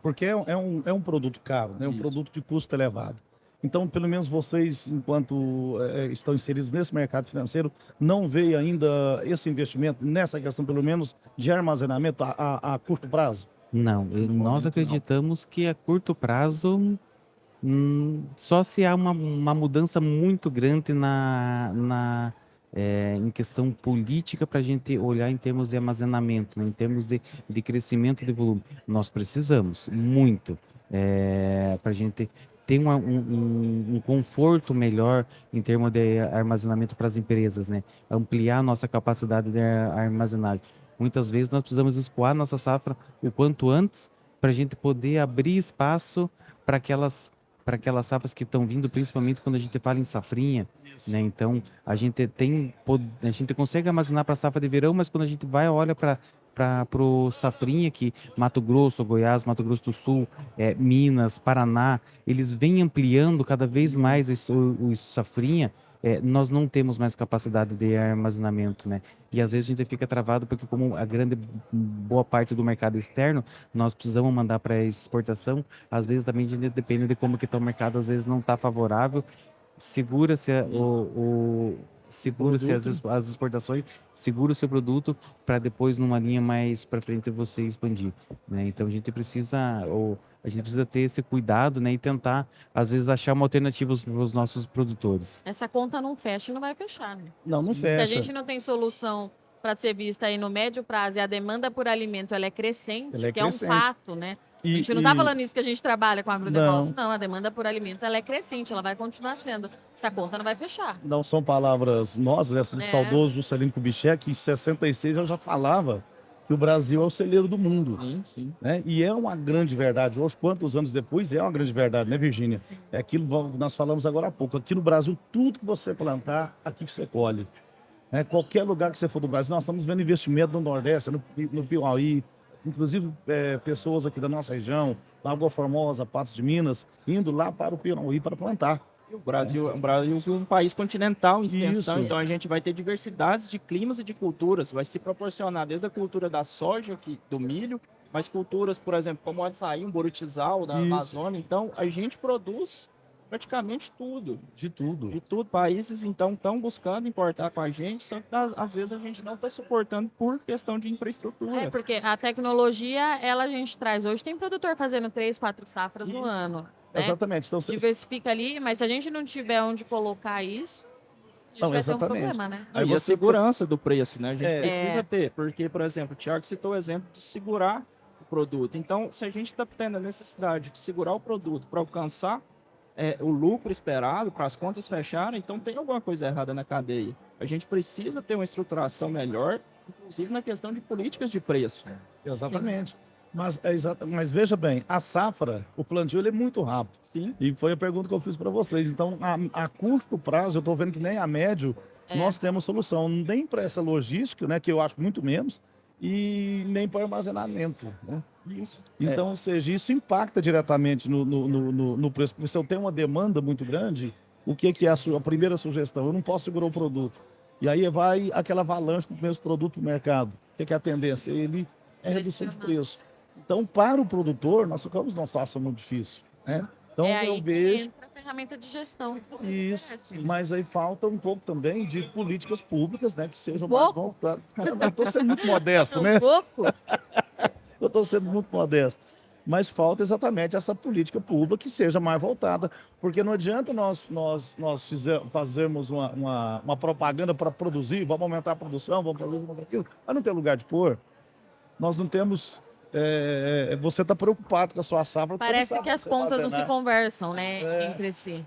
porque é um produto caro, né? Um Isso. produto de custo elevado. Então, pelo menos vocês, enquanto estão inseridos nesse mercado financeiro, não veem ainda esse investimento nessa questão, pelo menos, de armazenamento a curto prazo? Não, nós momento, não. acreditamos que a curto prazo, só se há uma mudança muito grande em questão política para a gente olhar em termos de armazenamento, né, em termos de crescimento de volume. Nós precisamos muito para a gente ter um conforto melhor em termos de armazenamento para as empresas, né? Ampliar nossa capacidade de armazenagem. Muitas vezes nós precisamos escoar nossa safra o quanto antes para a gente poder abrir espaço para aquelas safras que estão vindo, principalmente quando a gente fala em safrinha, né? Então, a gente consegue armazenar para a safra de verão, mas quando a gente olha para o safrinha, que Mato Grosso, Goiás, Mato Grosso do Sul, Minas, Paraná, eles vêm ampliando cada vez mais o safrinha. Nós não temos mais capacidade de armazenamento, né? E às vezes a gente fica travado porque, como a grande boa parte do mercado externo, nós precisamos mandar para exportação. Às vezes também a gente depende de como que está o mercado, às vezes não está favorável. Segura-se segura-se as exportações, segura o seu produto para depois, numa linha mais para frente, você expandir, né? Então a gente precisa ter esse cuidado, né? E tentar, às vezes, achar uma alternativa para os nossos produtores. Essa conta não fecha e não vai fechar, né? Não Se a fecha. gente não tem solução para ser vista aí no médio prazo e a demanda por alimento ela é crescente, Ela é que é um crescente. fato, né? A gente não está falando isso porque a gente trabalha com agronegócio, não. A demanda por alimento ela é crescente, ela vai continuar sendo. Essa conta não vai fechar. Não são palavras nossas, essa do É. saudoso Juscelino Kubitschek, em 66 eu já falava que o Brasil é o celeiro do mundo. Sim. Né? E é uma grande verdade. Hoje, quantos anos depois, é uma grande verdade, né, Virgínia? É aquilo que nós falamos agora há pouco. Aqui no Brasil, tudo que você plantar, aqui que você colhe. Né? Qualquer lugar que você for do Brasil, nós estamos vendo investimento no Nordeste, no Piauí, inclusive pessoas aqui da nossa região, Lagoa Formosa, Patos de Minas, indo lá para o Piauí para plantar. E o Brasil é um país continental em extensão, Isso. então a gente vai ter diversidades de climas e de culturas. Vai se proporcionar desde a cultura da soja, do milho, mas culturas, por exemplo, como o açaí, um borutizal da Isso. Amazônia. Então a gente produz praticamente tudo. De tudo. De tudo. Países, então, estão buscando importar com a gente, só que às vezes a gente não está suportando por questão de infraestrutura. É, porque a tecnologia, ela a gente traz. Hoje tem produtor fazendo 3, 4 safras no ano. Né? Exatamente. Então, Diversifica ali, mas se a gente não tiver onde colocar isso, a gente Não, vai ter um exatamente. problema, né? Aí E a você segurança do preço, né? A gente É. precisa ter, porque, por exemplo, o Thiago citou o exemplo de segurar o produto. Então, se a gente está tendo a necessidade de segurar o produto para alcançar o lucro esperado para as contas fecharem, então tem alguma coisa errada na cadeia. A gente precisa ter uma estruturação melhor, inclusive na questão de políticas de preço. Exatamente. Mas veja bem, a safra, o plantio, ele é muito rápido. Sim. E foi a pergunta que eu fiz para vocês. Então, a curto prazo, eu estou vendo que nem a médio, nós temos solução. Nem para essa logística, né, que eu acho muito menos, e nem para armazenamento. Né? Isso. Então, ou seja, isso impacta diretamente no preço. Porque se eu tenho uma demanda muito grande, o que é a primeira sugestão? Eu não posso segurar o produto. E aí vai aquela avalanche do mesmo produto no mercado. O que é a tendência? Ele é redução de preço. Então, para o produtor, nós ficamos numa situação muito difícil. Né? Então, aí eu que vejo. entra a ferramenta de gestão. Isso, mas aí falta um pouco também de políticas públicas, né, que sejam mais voltadas. Eu estou sendo muito modesto, né? pouco? Eu estou sendo muito modesto. Mas falta exatamente essa política pública que seja mais voltada, porque não adianta nós fazermos uma propaganda para produzir, vamos aumentar a produção, vamos fazer isso, aquilo, mas não ter lugar de pôr. Nós não temos. Você está preocupado com a sua safra. Parece que as pontas não se conversam, né, entre si.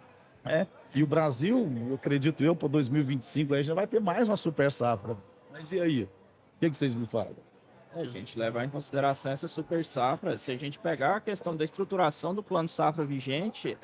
E o Brasil, eu acredito para 2025, aí já vai ter mais uma super safra. Mas e aí? O que vocês me falam? A gente levar em consideração essa super safra, se a gente pegar a questão da estruturação do plano safra vigente,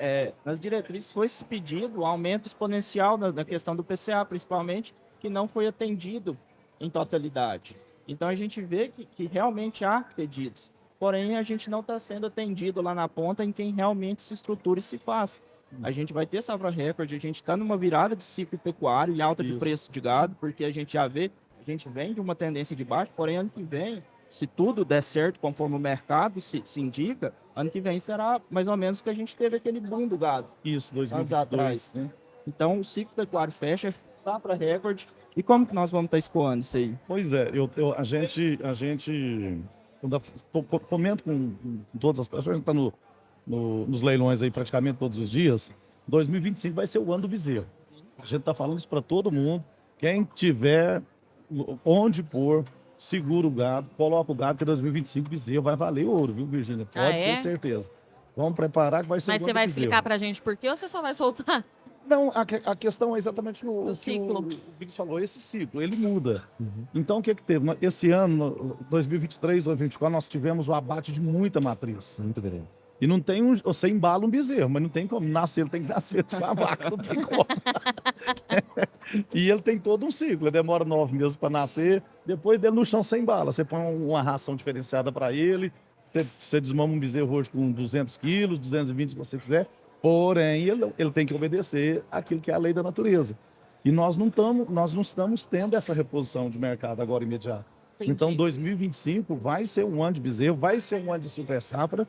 nas diretrizes foi pedido um aumento exponencial na questão do PCA, principalmente, que não foi atendido em totalidade. Então a gente vê que realmente há pedidos, porém a gente não está sendo atendido lá na ponta em quem realmente se estrutura e se faz. A gente vai ter safra recorde, a gente está numa virada de ciclo pecuário e alta de preço de gado, porque a gente já vê, a gente vem de uma tendência de baixo, porém ano que vem, se tudo der certo conforme o mercado se indica, ano que vem será mais ou menos que a gente teve aquele boom do gado. Isso, 2022. Anos atrás. Né? Então o ciclo pecuário fecha, safra recorde. E como que nós vamos estar escoando isso aí? Pois é, a gente comento com todas as pessoas, a gente está nos leilões aí praticamente todos os dias. 2025 vai ser o ano do bezerro. A gente está falando isso para todo mundo. Quem tiver onde pôr, segura o gado, coloca o gado, que 2025 bezerro vai valer ouro, viu, Virgínia? Pode ter certeza. Vamos preparar que vai ser Mas você vai explicar pra gente por quê ou você só vai soltar? Não, a questão é exatamente o ciclo. Que o Vinícius falou, esse ciclo, ele muda. Então, o que teve? Esse ano, 2023, 2024, nós tivemos o abate de muita matriz. Muito grande. E não tem você embala um bezerro, mas não tem como nascer, ele tem que nascer de uma vaca, não tem como. E ele tem todo um ciclo, ele demora 9 meses para nascer, depois dele no chão você embala, você põe uma ração diferenciada para ele, você desmama um bezerro hoje com 200 quilos, 220 se você quiser, porém ele tem que obedecer aquilo que é a lei da natureza. E nós não estamos tendo essa reposição de mercado agora imediata. Entendi. Então 2025 vai ser um ano de bezerro, vai ser um ano de super safra,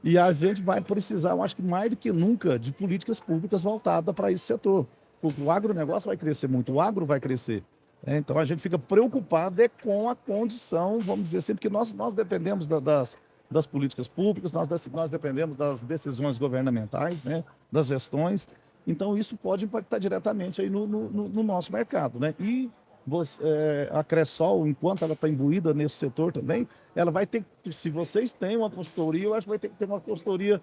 e a gente vai precisar, eu acho que mais do que nunca, de políticas públicas voltadas para esse setor. Porque o agronegócio vai crescer muito, o agro vai crescer. Então a gente fica preocupado com a condição, vamos dizer assim, porque nós dependemos das políticas públicas, nós dependemos das decisões governamentais, né, das gestões. Então isso pode impactar diretamente aí no nosso mercado. Né? E a Cressol, enquanto ela está imbuída nesse setor também, ela vai ter, se vocês têm uma consultoria, eu acho que vai ter que ter uma consultoria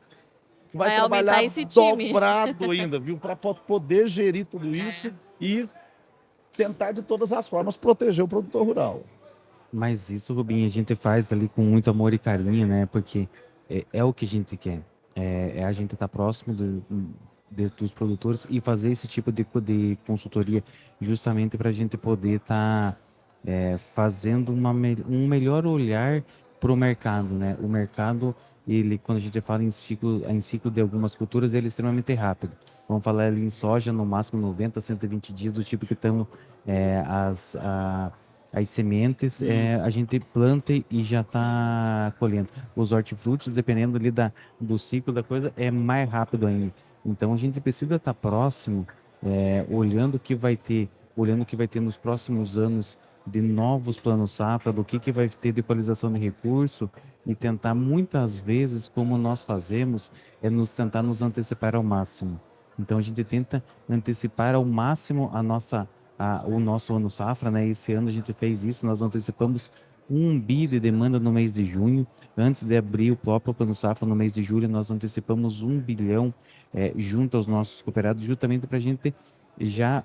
que vai trabalhar esse time. dobrado ainda, viu? Para poder gerir tudo isso e tentar de todas as formas proteger o produtor rural. Mas isso, Rubinho, a gente faz ali com muito amor e carinho, né? Porque é o que a gente quer. É a gente estar próximo dos produtores e fazer esse tipo de consultoria justamente para a gente poder estar fazendo um melhor olhar para o mercado, né? O mercado, ele, quando a gente fala em ciclo de algumas culturas, ele é extremamente rápido. Vamos falar ali em soja, no máximo 90, 120 dias, do tipo que estão as sementes, a gente planta e já está colhendo. Os hortifrutis, dependendo ali do ciclo da coisa, é mais rápido ainda. Então a gente precisa estar próximo, olhando o que vai ter nos próximos anos de novos planos safra, do que vai ter de equalização de recurso e tentar muitas vezes, como nós fazemos, tentar nos antecipar ao máximo. Então a gente tenta antecipar ao máximo o nosso ano safra, né? Esse ano a gente fez isso, nós antecipamos 1 bi de demanda no mês de junho. Antes de abrir o próprio Plano Safra no mês de julho, nós antecipamos 1 bilhão junto aos nossos cooperados, justamente para a gente já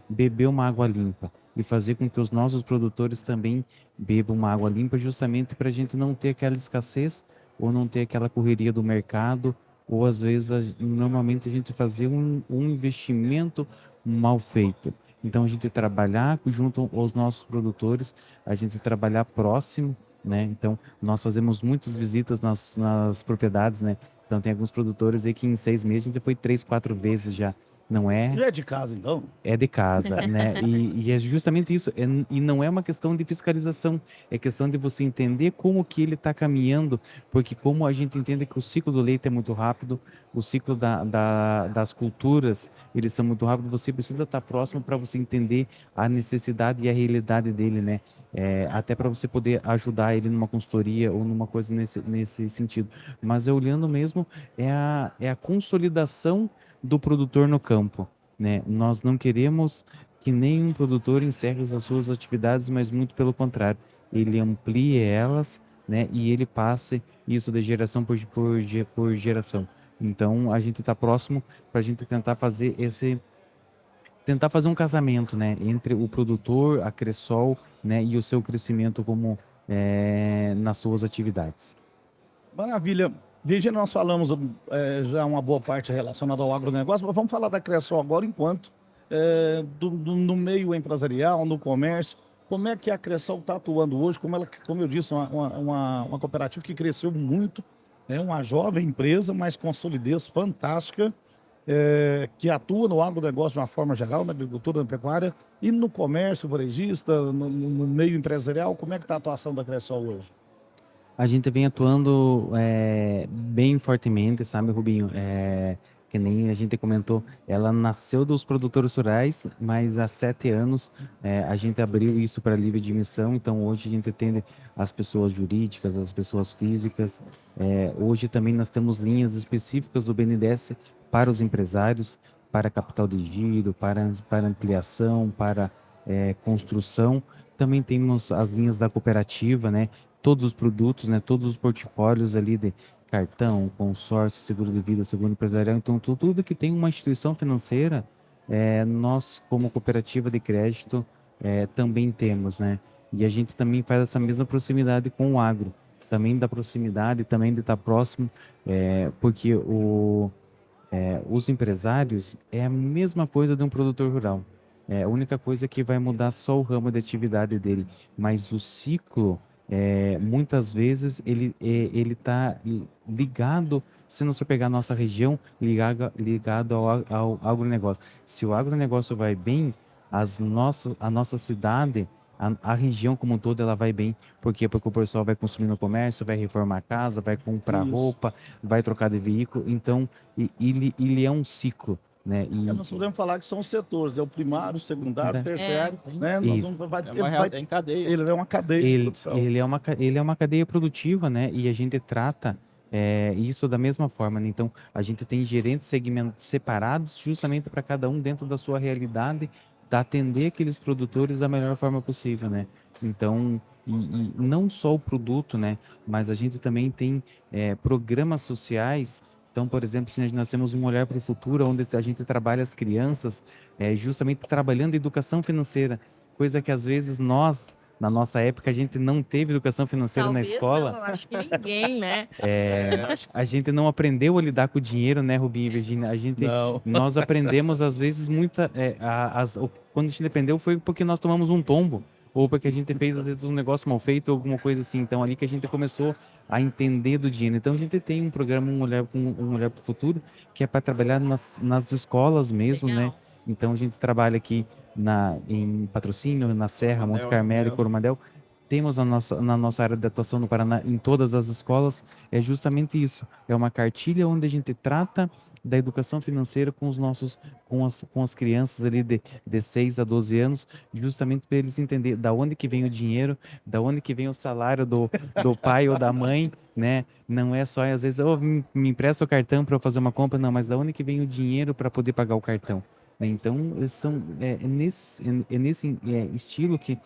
beber uma água limpa e fazer com que os nossos produtores também bebam uma água limpa, justamente para a gente não ter aquela escassez ou não ter aquela correria do mercado, ou às vezes, normalmente a gente fazer um investimento mal feito. Então a gente trabalhar junto aos nossos produtores, a gente trabalhar próximo, né? Então nós fazemos muitas visitas nas propriedades, né? Então tem alguns produtores aí que em 6 meses a gente foi 3, 4 vezes já. Não é Já é de casa, então? é de casa, né? E é justamente isso. E não é uma questão de fiscalização, é questão de você entender como que ele está caminhando, porque como a gente entende que o ciclo do leite é muito rápido, o ciclo das culturas, eles são muito rápidos, você precisa estar próximo para você entender a necessidade e a realidade dele, né? Até para você poder ajudar ele numa consultoria ou numa coisa nesse sentido. Mas olhando mesmo, é a consolidação do produtor no campo, né? Nós não queremos que nenhum produtor encerre as suas atividades, mas muito pelo contrário, ele amplie elas, né? E ele passe isso de geração por geração. Então, a gente está próximo para a gente tentar fazer um casamento, né? Entre o produtor, a Cressol, né? E o seu crescimento como nas suas atividades. Maravilha. Virgínia, nós falamos já uma boa parte relacionada ao agronegócio, mas vamos falar da Cressol agora enquanto no meio empresarial, no comércio. Como é que a Cressol está atuando hoje? Como eu disse, uma cooperativa que cresceu muito, é uma jovem empresa, mas com solidez fantástica, que atua no agronegócio de uma forma geral, na agricultura, na pecuária, e no comércio varejista, no meio empresarial. Como é que está a atuação da Cressol hoje? A gente vem atuando bem fortemente, sabe, Rubinho? Que nem a gente comentou, ela nasceu dos produtores rurais, mas há 7 anos a gente abriu isso para livre admissão, então hoje a gente atende as pessoas jurídicas, as pessoas físicas. Hoje também nós temos linhas específicas do BNDES para os empresários, para capital de giro, para ampliação, para construção. Também temos as linhas da cooperativa, né? Todos os produtos, né, todos os portfólios ali de cartão, consórcio, seguro de vida, seguro empresarial. Então, tudo que tem uma instituição financeira, nós, como cooperativa de crédito, também temos, né? E a gente também faz essa mesma proximidade com o agro, também da proximidade, também de estar próximo, porque os empresários é a mesma coisa de um produtor rural. A única coisa que vai mudar só o ramo de atividade dele, mas o ciclo, muitas vezes, ele está ligado, se não se pegar a nossa região, ligado ao agronegócio. Se o agronegócio vai bem, a nossa cidade, a região como um todo, ela vai bem. Por quê? Porque o pessoal vai consumir no comércio, vai reformar a casa, vai comprar Isso. roupa, vai trocar de veículo. Então, ele é um ciclo, né? Nós podemos falar que são os setores, o primário, o secundário, o terciário, né? Isso. É em cadeia. Ele é uma cadeia de produção. Ele é uma cadeia produtiva, né? E a gente trata isso da mesma forma, né? Então, a gente tem gerentes segmentos separados, justamente para cada um dentro da sua realidade, atender aqueles produtores da melhor forma possível, né? Então, e não só o produto, né? Mas a gente também tem programas sociais. Então, por exemplo, se nós temos um olhar para o futuro, onde a gente trabalha as crianças, justamente trabalhando educação financeira, coisa que às vezes nós, na nossa época, a gente não teve educação financeira na Talvez escola. não, acho que ninguém, né? A gente não aprendeu a lidar com o dinheiro, né, Rubinho e Virginia? Não. Nós aprendemos, às vezes, quando a gente aprendeu foi porque nós tomamos um tombo, ou porque a gente fez, às vezes, um negócio mal feito, alguma coisa assim. Então, ali que a gente começou a entender do dinheiro. Então, a gente tem um programa, um olhar para o futuro, que é para trabalhar nas escolas mesmo, né? Legal. Então, a gente trabalha aqui em Patrocínio, na Serra, Monte Coronel, Carmelo e Coromandel. Temos na nossa área de atuação no Paraná, em todas as escolas, é justamente isso. É uma cartilha onde a gente trata da educação financeira com as crianças ali de 6 a 12 anos, justamente para eles entenderem da onde que vem o dinheiro, da onde que vem o salário do pai ou da mãe, né? Não é só, às vezes, me empresta o cartão para eu fazer uma compra, não, mas da onde que vem o dinheiro para poder pagar o cartão? né? Então, nesse estilo que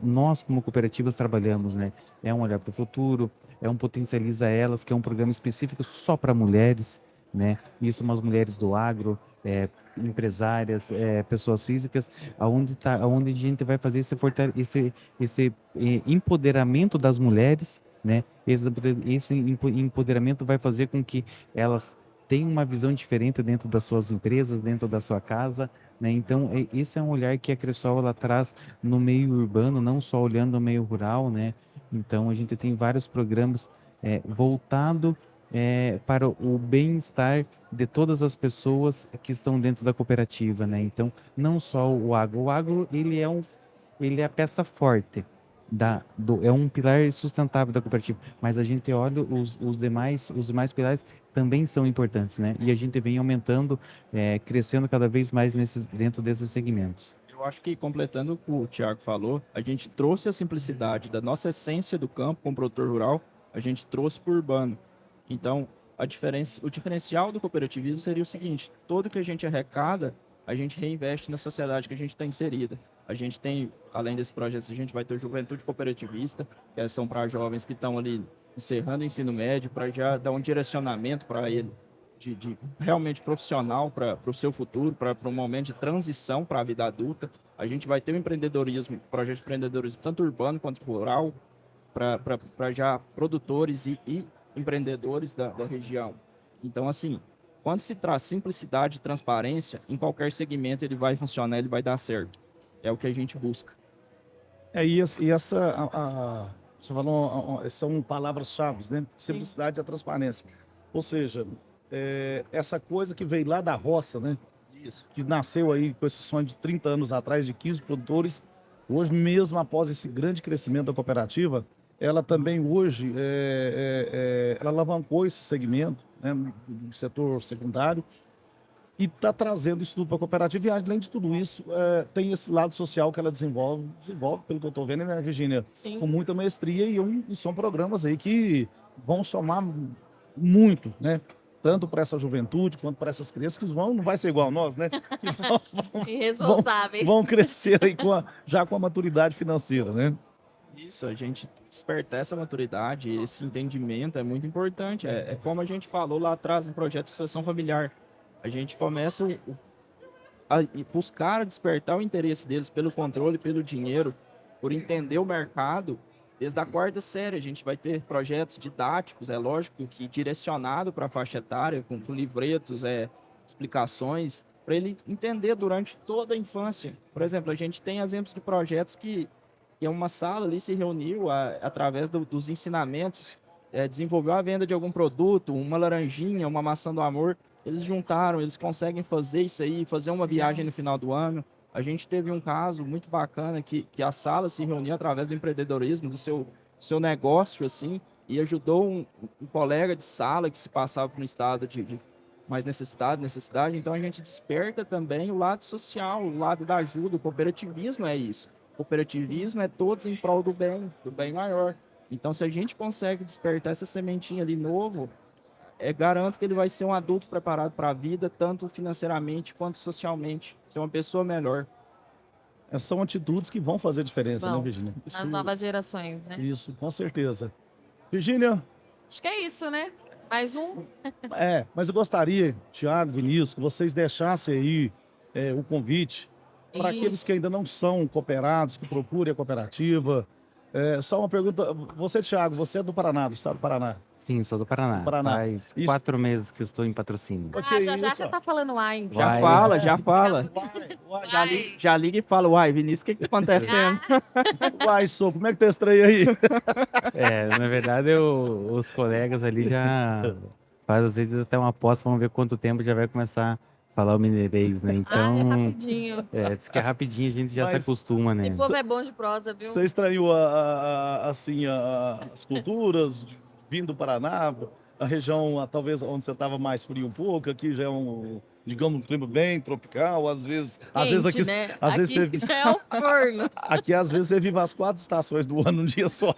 nós, como cooperativas, trabalhamos, né? É um olhar para o futuro, é um potencializa elas, que é um programa específico só para mulheres, né? Isso, umas mulheres do agro, empresárias, pessoas físicas, aonde a gente vai fazer esse empoderamento das mulheres, né? Esse empoderamento vai fazer com que elas tenham uma visão diferente dentro das suas empresas, dentro da sua casa, né? Então, esse é um olhar que a Cressol ela traz no meio urbano, não só olhando o meio rural, né? Então, a gente tem vários programas voltado para o bem-estar de todas as pessoas que estão dentro da cooperativa, né? Então, não só o agro. O agro, ele é a peça forte é um pilar sustentável da cooperativa, mas a gente olha os demais pilares também são importantes, né? E a gente vem aumentando, crescendo cada vez mais dentro desses segmentos. Eu acho que, completando o que o Thiago falou, a gente trouxe a simplicidade da nossa essência do campo como produtor rural, a gente trouxe para o urbano. Então, o diferencial do cooperativismo seria o seguinte: tudo que a gente arrecada, a gente reinveste na sociedade que a gente está inserida. A gente tem, além desses projetos, a gente vai ter Juventude Cooperativista, que são para jovens que estão ali encerrando o ensino médio, para já dar um direcionamento para ele, de realmente profissional para o seu futuro, para um momento de transição para a vida adulta. A gente vai ter o empreendedorismo, projeto de empreendedorismo tanto urbano quanto rural, para já produtores e empreendedores da região. Então, assim, quando se traz simplicidade e transparência, em qualquer segmento ele vai funcionar, ele vai dar certo. É o que a gente busca. Você falou, são palavras-chave, né? Simplicidade e a transparência. Ou seja, essa coisa que veio lá da roça, né? Isso. Que nasceu aí com esse sonho de 30 anos atrás, de 15 produtores, hoje mesmo após esse grande crescimento da cooperativa, ela também hoje, ela alavancou esse segmento, né, do setor secundário, e está trazendo isso tudo para a cooperativa. E além de tudo isso, tem esse lado social que ela desenvolve, pelo que eu estou vendo, né, Virgínia? Sim. Com muita maestria, e são programas aí que vão somar muito, né? Tanto para essa juventude quanto para essas crianças que não vai ser igual a nós, né? Que Irresponsáveis. vão crescer aí já com a maturidade financeira, né? Isso, a gente despertar essa maturidade, esse entendimento é muito importante. É como a gente falou lá atrás no projeto de sucessão familiar. A gente começa a buscar despertar o interesse deles pelo controle, pelo dinheiro, por entender o mercado. Desde a quarta série, a gente vai ter projetos didáticos, é lógico, que direcionado para a faixa etária, com livretos, explicações, para ele entender durante toda a infância. Por exemplo, a gente tem exemplos de projetos que uma sala ali se reuniu através dos ensinamentos, desenvolveu a venda de algum produto, uma laranjinha, uma maçã do amor. Eles juntaram, eles conseguem fazer isso aí, fazer uma viagem no final do ano. A gente teve um caso muito bacana que a sala se reuniu através do empreendedorismo, do seu negócio, assim, e ajudou um colega de sala que se passava por um estado de mais necessidade. Então, a gente desperta também o lado social, o lado da ajuda. O cooperativismo é isso. O cooperativismo é todos em prol do bem maior. Então, se a gente consegue despertar essa sementinha ali novo, garanto que ele vai ser um adulto preparado para a vida, tanto financeiramente quanto socialmente. Ser uma pessoa melhor. São atitudes que vão fazer diferença, né, Bom, Virgínia? nas novas gerações, né? Isso, com certeza. Virgínia, Acho que é isso, né? Mais um. mas eu gostaria, Thiago, Vinícius, que vocês deixassem aí o convite para aqueles que ainda não são cooperados, que procurem a cooperativa. Só uma pergunta. Você, Thiago, você é do Paraná, do estado do Paraná? Sim, sou do Paraná. Do Paraná. Faz Isso. 4 meses que eu estou em patrocínio. Que Já isso? você tá falando uai. Já fala. Já liga e fala, uai, Vinícius, o que tá acontecendo? Uai, sou, como é que tá esse trem aí? Na verdade, os colegas ali já faz às vezes até uma aposta, vamos ver quanto tempo já vai começar a falar o mineirês, né? É Então, rapidinho. diz que é rapidinho, a gente já se Mas- acostuma, né? Esse povo é bom de prosa, viu? Você estranhou as culturas vindo do Paraná, a região, talvez onde você estava mais frio um pouco, aqui já é digamos, um clima bem tropical, às vezes Quente, aqui, né? às vezes Aqui já é um forno. aqui às vezes você vive as 4 estações do ano num dia só.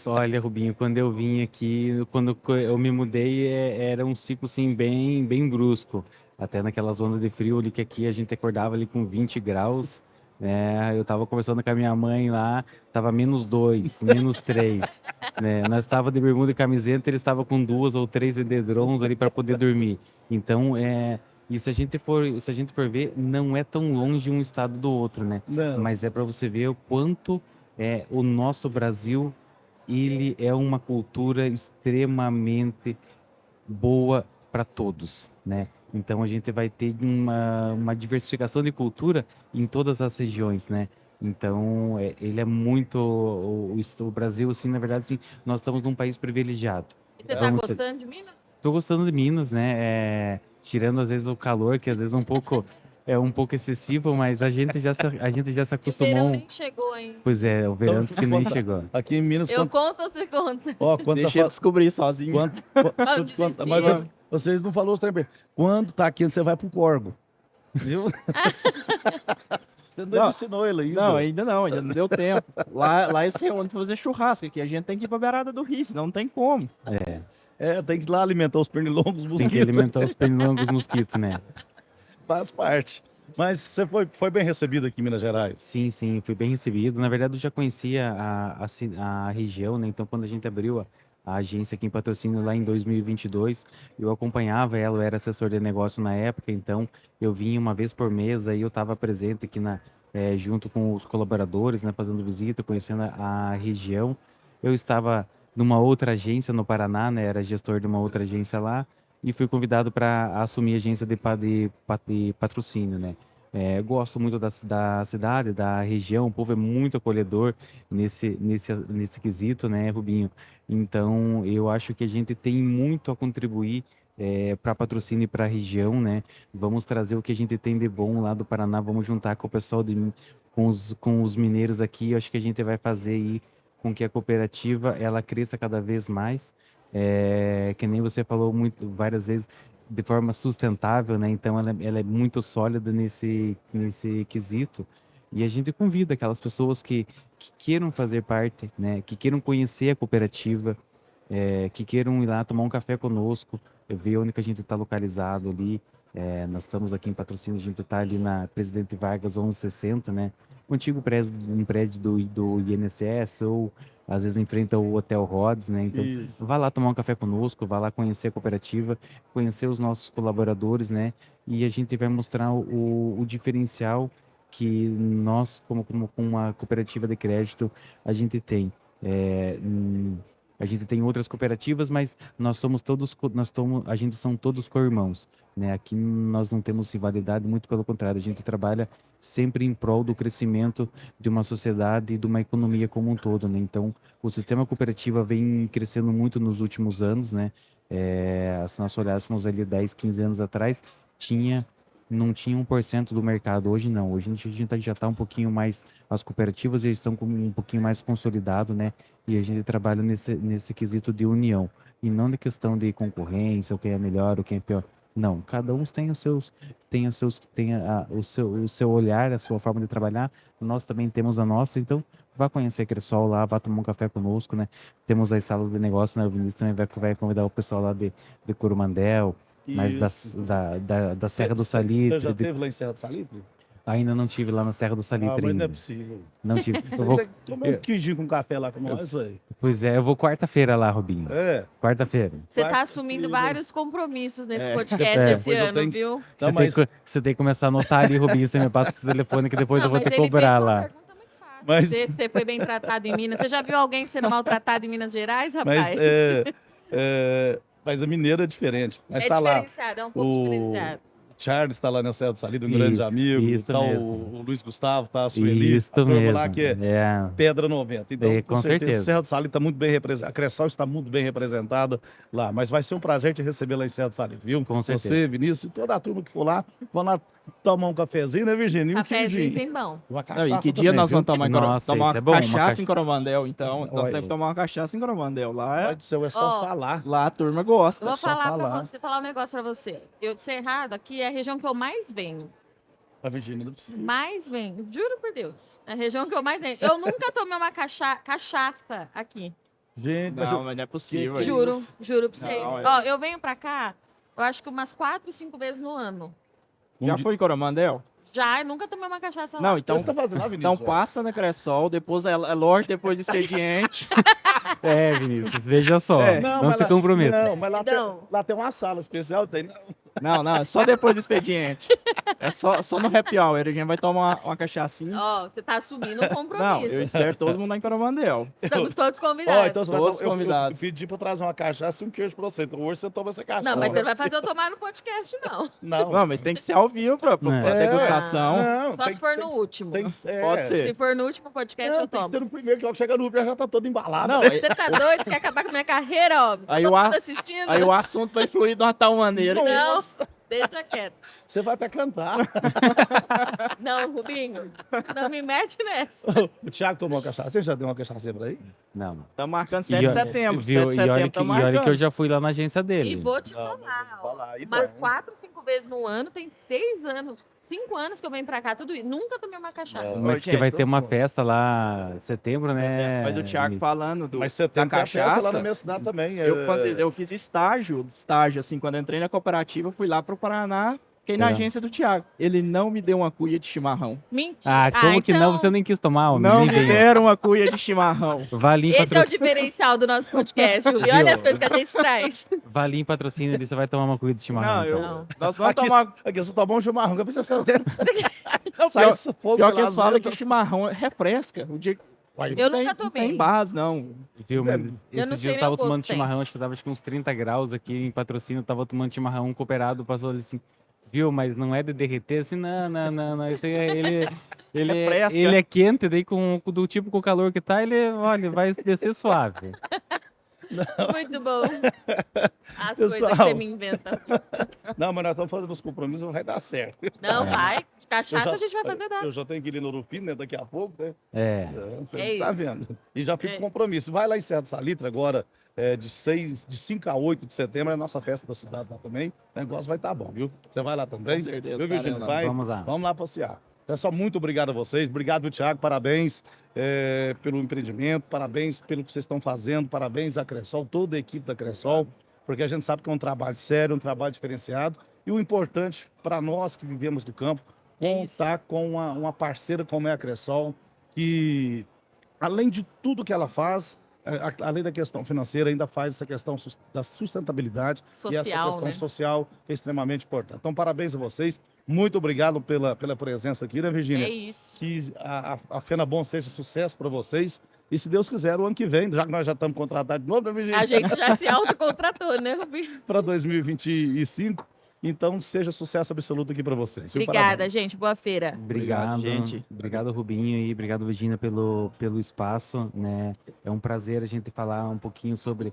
Olha, Rubinho, quando eu vim aqui, quando eu me mudei, era um ciclo assim bem brusco. Até naquela zona de frio ali que aqui a gente acordava ali com 20 graus, né? Eu tava conversando com a minha mãe lá, tava -2, -3, né? Nós estava de bermuda e camiseta, ele estava com 2 ou 3 edredons ali para poder dormir. Então, e se a gente for ver, não é tão longe um estado do outro, né? Não. Mas é para você ver o quanto o nosso Brasil, ele é uma cultura extremamente boa para todos, né? Então a gente vai ter uma diversificação de cultura em todas as regiões, né? Então ele é muito o Brasil, assim, na verdade, assim, nós estamos num país privilegiado. E você tá Então, gostando de Minas? tô gostando de Minas, né? Tirando às vezes o calor, que às vezes é um pouco excessivo, mas a gente já se E o verão acostumou. nem chegou ainda. Pois é, o verão Então, diz que nem quanto- chegou. Aqui em Minas, Eu conto ou você conta? quando Deixa eu descobrir sozinho. se eu te contar, mas vocês não falaram os trem bem. Quando tá quente, você vai pro Corgo. Viu? Você não ensinou ele ainda. Não, ainda não deu tempo. Lá eles se reúnem pra fazer churrasco, aqui a gente tem que ir pra beirada do rio, senão não tem como. Tem que ir lá alimentar os pernilongos, os Tem mosquitos. que alimentar os pernilongos, mosquitos, né? Faz parte. Mas você foi bem recebido aqui em Minas Gerais. Sim, sim, fui bem recebido. Na verdade, eu já conhecia a região, né? Então, quando a gente abriu a agência aqui em Patrocínio lá em 2022, eu acompanhava ela, eu era assessor de negócio na época, então eu vinha uma vez por mês, aí eu estava presente aqui junto com os colaboradores, né? Fazendo visita, conhecendo a região. Eu estava numa outra agência no Paraná, né? Era gestor de uma outra agência lá e fui convidado para assumir a agência de patrocínio, né? Gosto muito da cidade, da região, o povo é muito acolhedor nesse quesito, né, Rubinho? Então, eu acho que a gente tem muito a contribuir para patrocínio e para a região, né? Vamos trazer o que a gente tem de bom lá do Paraná, vamos juntar com o pessoal com os mineiros aqui. Eu acho que a gente vai fazer aí com que a cooperativa ela cresça cada vez mais. Que nem você falou várias vezes, de forma sustentável, né? Então ela é muito sólida nesse quesito. E a gente convida aquelas pessoas que queiram fazer parte, né? Que queiram conhecer a cooperativa, que queiram ir lá tomar um café conosco, ver onde que a gente está localizado ali. Nós estamos aqui em Patrocínio, a gente está ali na Presidente Vargas 1160, né? O antigo prédio, um prédio do INSS, ou às vezes enfrenta o Hotel Rhodes, né? Então, Isso. vá lá tomar um café conosco, vá lá conhecer a cooperativa, conhecer os nossos colaboradores, né? E a gente vai mostrar o diferencial que nós, como uma cooperativa de crédito, a gente tem. A gente tem outras cooperativas, mas nós somos todos, a gente são todos co-irmãos, né? Aqui nós não temos rivalidade, muito pelo contrário, a gente trabalha sempre em prol do crescimento de uma sociedade e de uma economia como um todo, né? Então, o sistema cooperativo vem crescendo muito nos últimos anos, né? Se nós olhássemos ali 10, 15 anos atrás, não tinha 1% do mercado. Hoje não. Hoje a gente já está um pouquinho mais, as cooperativas já estão um pouquinho mais consolidado, né? E a gente trabalha nesse quesito de união. E não de questão de concorrência, ou quem é melhor, ou quem é pior. Não, cada um tem o seu olhar, a sua forma de trabalhar. Nós também temos a nossa, então vá conhecer a Cressol lá, vá tomar um café conosco, né? Temos as salas de negócio, né? O Vinícius também vai convidar o pessoal lá de Coromandel, mas Isso. da Serra do Você Salitre. já esteve lá em Serra do Salitre? Ainda não tive lá na Serra do Salitre Mas não ainda. é possível. Não tive. Você tem que tomar um queijinho com café lá com nós, velho. Pois é, eu vou quarta-feira lá, Robinho. Quarta-feira. Você tá Quarta-feira. assumindo vários compromissos nesse podcast esse Depois eu ano, tenho que- viu? Não, mas, Você tem que começar a anotar ali, Robinho. Você me passa o telefone que depois eu vou Não, te mas ele cobrar fez uma lá. pergunta muito fácil. Mas- Você foi bem tratado em Minas. Você já viu alguém sendo maltratado em Minas Gerais, mas, rapaz? mas a mineira é diferente. Mas É tá lá. diferenciado, é um pouco diferenciado. Charles está lá na Serra do Salitre, um grande amigo. isso Tá mesmo. o Luiz Gustavo, tá a Sueli. Isso a turma mesmo. lá que é Pedra 90. Então, Com certeza. Serra do Salitre está muito bem representada. A Cressol está muito bem representada lá. Mas vai ser um prazer te receber lá em Serra do Salitre, viu? Com certeza. Você, Vinícius, e toda a turma que for lá, vão lá tomar um cafezinho, né, Virgínia? E um Cafézinho queijinho. sem bom. Uma Não, cachaça e que dia também, nós viu? vamos tomar, Nossa, tomar isso uma é bom, uma cachaça em Coromandel, então? Nós Olha. temos que tomar uma cachaça em Coromandel. Pai do céu, é só Ó, falar. Lá a turma Eu gosta. vou só falar falar. pra você, falar um negócio pra você. Eu de Cerrado, aqui é a região que eu mais venho. A Virgínia não precisa. Mais venho. Juro por Deus. É a região que eu mais venho. Eu nunca tomei uma cachaça aqui. Gente, mas Não, mas não é possível. Que Juro, isso? juro pra vocês. Não, Ó, eu venho pra cá, Eu acho que umas 4, 5 vezes no ano. Já foi em Coromandel? Já, eu nunca tomei uma cachaça lá. Não, então, Você tá fazendo lá, Vinícius? então passa na Cressol, depois é lógico, depois do expediente. Vinícius, veja só. É. Não mas se comprometa. Não, mas lá tem uma sala especial, tem. Não, é só depois do expediente. É só no happy hour, a gente vai tomar uma cachaçinha. Ó, você tá assumindo um Não, compromisso. eu espero todo mundo lá em Coromandel. Estamos todos convidados. Então você vai Todos eu convidados. pedi pra trazer uma cachaça e um queijo pra você. Então hoje você toma essa cachaça. Não, mas você não vai fazer eu tomar no podcast, não. Não, Mas tem que ser ao vivo pra degustação. Não, Só se for no último. Tem, Pode ser. Se for no último podcast, eu Tem que tomo. ser no primeiro, que logo chega no Uber já tá todo embalado. Não, Você tá doido? Você quer acabar com a minha carreira, ó? Aí Todo o mundo ar- assistindo? Aí o assunto vai fluir de uma tal maneira. que- Não, deixa quieto. Você vai até cantar. Não, Rubinho, não me mete nessa. O Thiago tomou uma cachaça. Você já deu uma cachaça pra aí? Não. Tá marcando 7 de E setembro. viu, 7 de e olha setembro que, tá e olha marcando. que eu já fui lá na agência E dele. vou te Não, mas eu falar, vou ó, falar. umas Então, 4, 5 vezes no ano, tem 6 anos. 5 anos que eu venho pra cá, tudo isso. Nunca tomei uma cachaça. Não. Mas Ô, diz que gente, vai ter uma vamos- festa lá em setembro, né? Mas o Thiago Vinícius? falando Mas da você tem cachaça lá cachaça, na minha cidade também. eu fiz estágio, assim, quando eu entrei na cooperativa, fui lá pro Paraná, fiquei na É. agência do Thiago. Ele não me deu uma cuia de chimarrão. Mentira. Ah, como que não? então, Você nem quis tomar, homem. Não Nem me veio. deram uma cuia de chimarrão. Valim Esse é o patrocínio. diferencial do nosso podcast, Júlio. Olha as coisas que a gente traz. Valim patrocínio ali, você vai tomar uma corrida de chimarrão. Não, então. Não. Nós vamos Aqui, tomar... aqui só tomar um chimarrão, que eu preciso saber. Não, Sai pior, esse fogo pior que pelas eles falam que ventas. chimarrão refresca. O dia Uai, Eu não nunca tem, tomei. Não tem base, não. Viu, mas Eu não esses sei dias nem eu tava o gosto tomando que tem. chimarrão, acho que tava acho que uns 30 graus aqui em patrocínio, eu tava tomando chimarrão cooperado, passou ali assim, viu, mas não é de derreter, assim, não, esse Refresca. ele é quente, daí do tipo com o calor que tá, ele, olha, vai descer suave. Muito bom. As coisas que Pessoal. você me inventa. Não, mas nós estamos fazendo os compromissos, vai dar certo. Não, É. vai. De Eu cachaça já- a gente vai fazer nada. Eu já tenho que ir ali no Urupino, né, daqui a pouco, né? É, Você É tá isso. vendo? E já fica É. com compromisso. Vai lá em Serra do Salitre agora, de 5 a 8 de setembro, é a nossa festa da cidade lá também. O negócio vai estar bom, viu? Você vai lá também? Com certeza, Viu, Virgínia? estarei lá. Vai? Vamos lá. Vamos lá passear. Pessoal, muito obrigado a vocês. Obrigado, Thiago. Parabéns pelo empreendimento. Parabéns pelo que vocês estão fazendo. Parabéns à Cressol, toda a equipe da Cressol, porque a gente sabe que é um trabalho sério, um trabalho diferenciado. E o importante para nós que vivemos do campo, É isso. contar com uma parceira como é a Cressol, que, além de tudo que ela faz, além da questão financeira, ainda faz essa questão da sustentabilidade e essa Social, questão né? social que é extremamente importante. Então, parabéns a vocês. Muito obrigado pela presença aqui, né, Virgínia? É isso. Que a FenaBom seja sucesso para vocês. E se Deus quiser, o ano que vem, já que nós já estamos contratados de novo, né, Virgínia? A gente já se autocontratou, né, Rubinho? Para 2025. Então, seja sucesso absoluto aqui para vocês. viu? Obrigada, Parabéns. gente. Boa feira. obrigado, gente. Obrigado, Rubinho, e obrigado, Virgínia, pelo espaço, né? É um prazer a gente falar um pouquinho sobre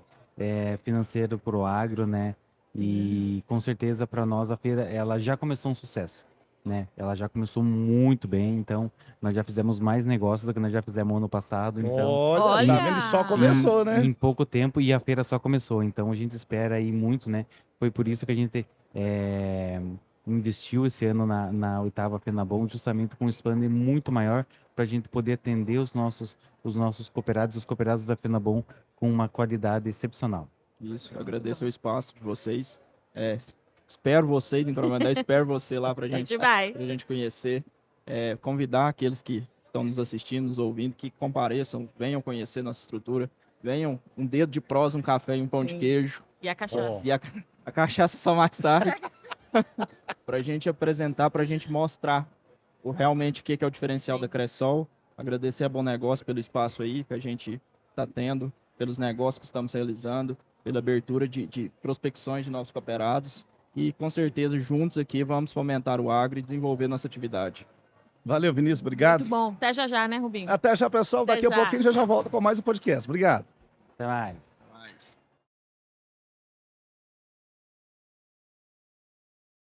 financeiro pro agro, né? E com certeza para nós a feira ela já começou um sucesso, né? Ela já começou muito bem, então nós já fizemos mais negócios do que nós já fizemos ano passado, então Olha, tá vendo? Só começou, né? em pouco tempo e a feira só começou, então a gente espera aí muito, né? Foi por isso que a gente investiu esse ano na oitava FenaBom, justamente com um spanner muito maior para a gente poder atender os nossos cooperados, os cooperados da FenaBom com uma qualidade excepcional. Isso, eu agradeço o espaço de vocês. Espero vocês em Coromandel, espero você lá pra A gente, gente vai. pra gente conhecer. Convidar aqueles que estão nos assistindo, nos ouvindo, que compareçam, venham conhecer nossa estrutura, venham um dedo de prosa, um café e um pão de Sim. queijo. E a cachaça. E a cachaça só mais tarde. Pra gente apresentar, pra gente mostrar realmente o que é o diferencial da Cressol. Agradecer a Bom Negócio pelo espaço aí que a gente está tendo, pelos negócios que estamos realizando, pela abertura de prospecções de novos cooperados. E com certeza, juntos aqui, vamos fomentar o agro e desenvolver nossa atividade. Valeu, Vinícius. Obrigado. Muito bom. Até já, né, Rubinho? Até já, pessoal. Até Daqui a já. pouquinho já volta com mais um podcast. Obrigado. Até mais.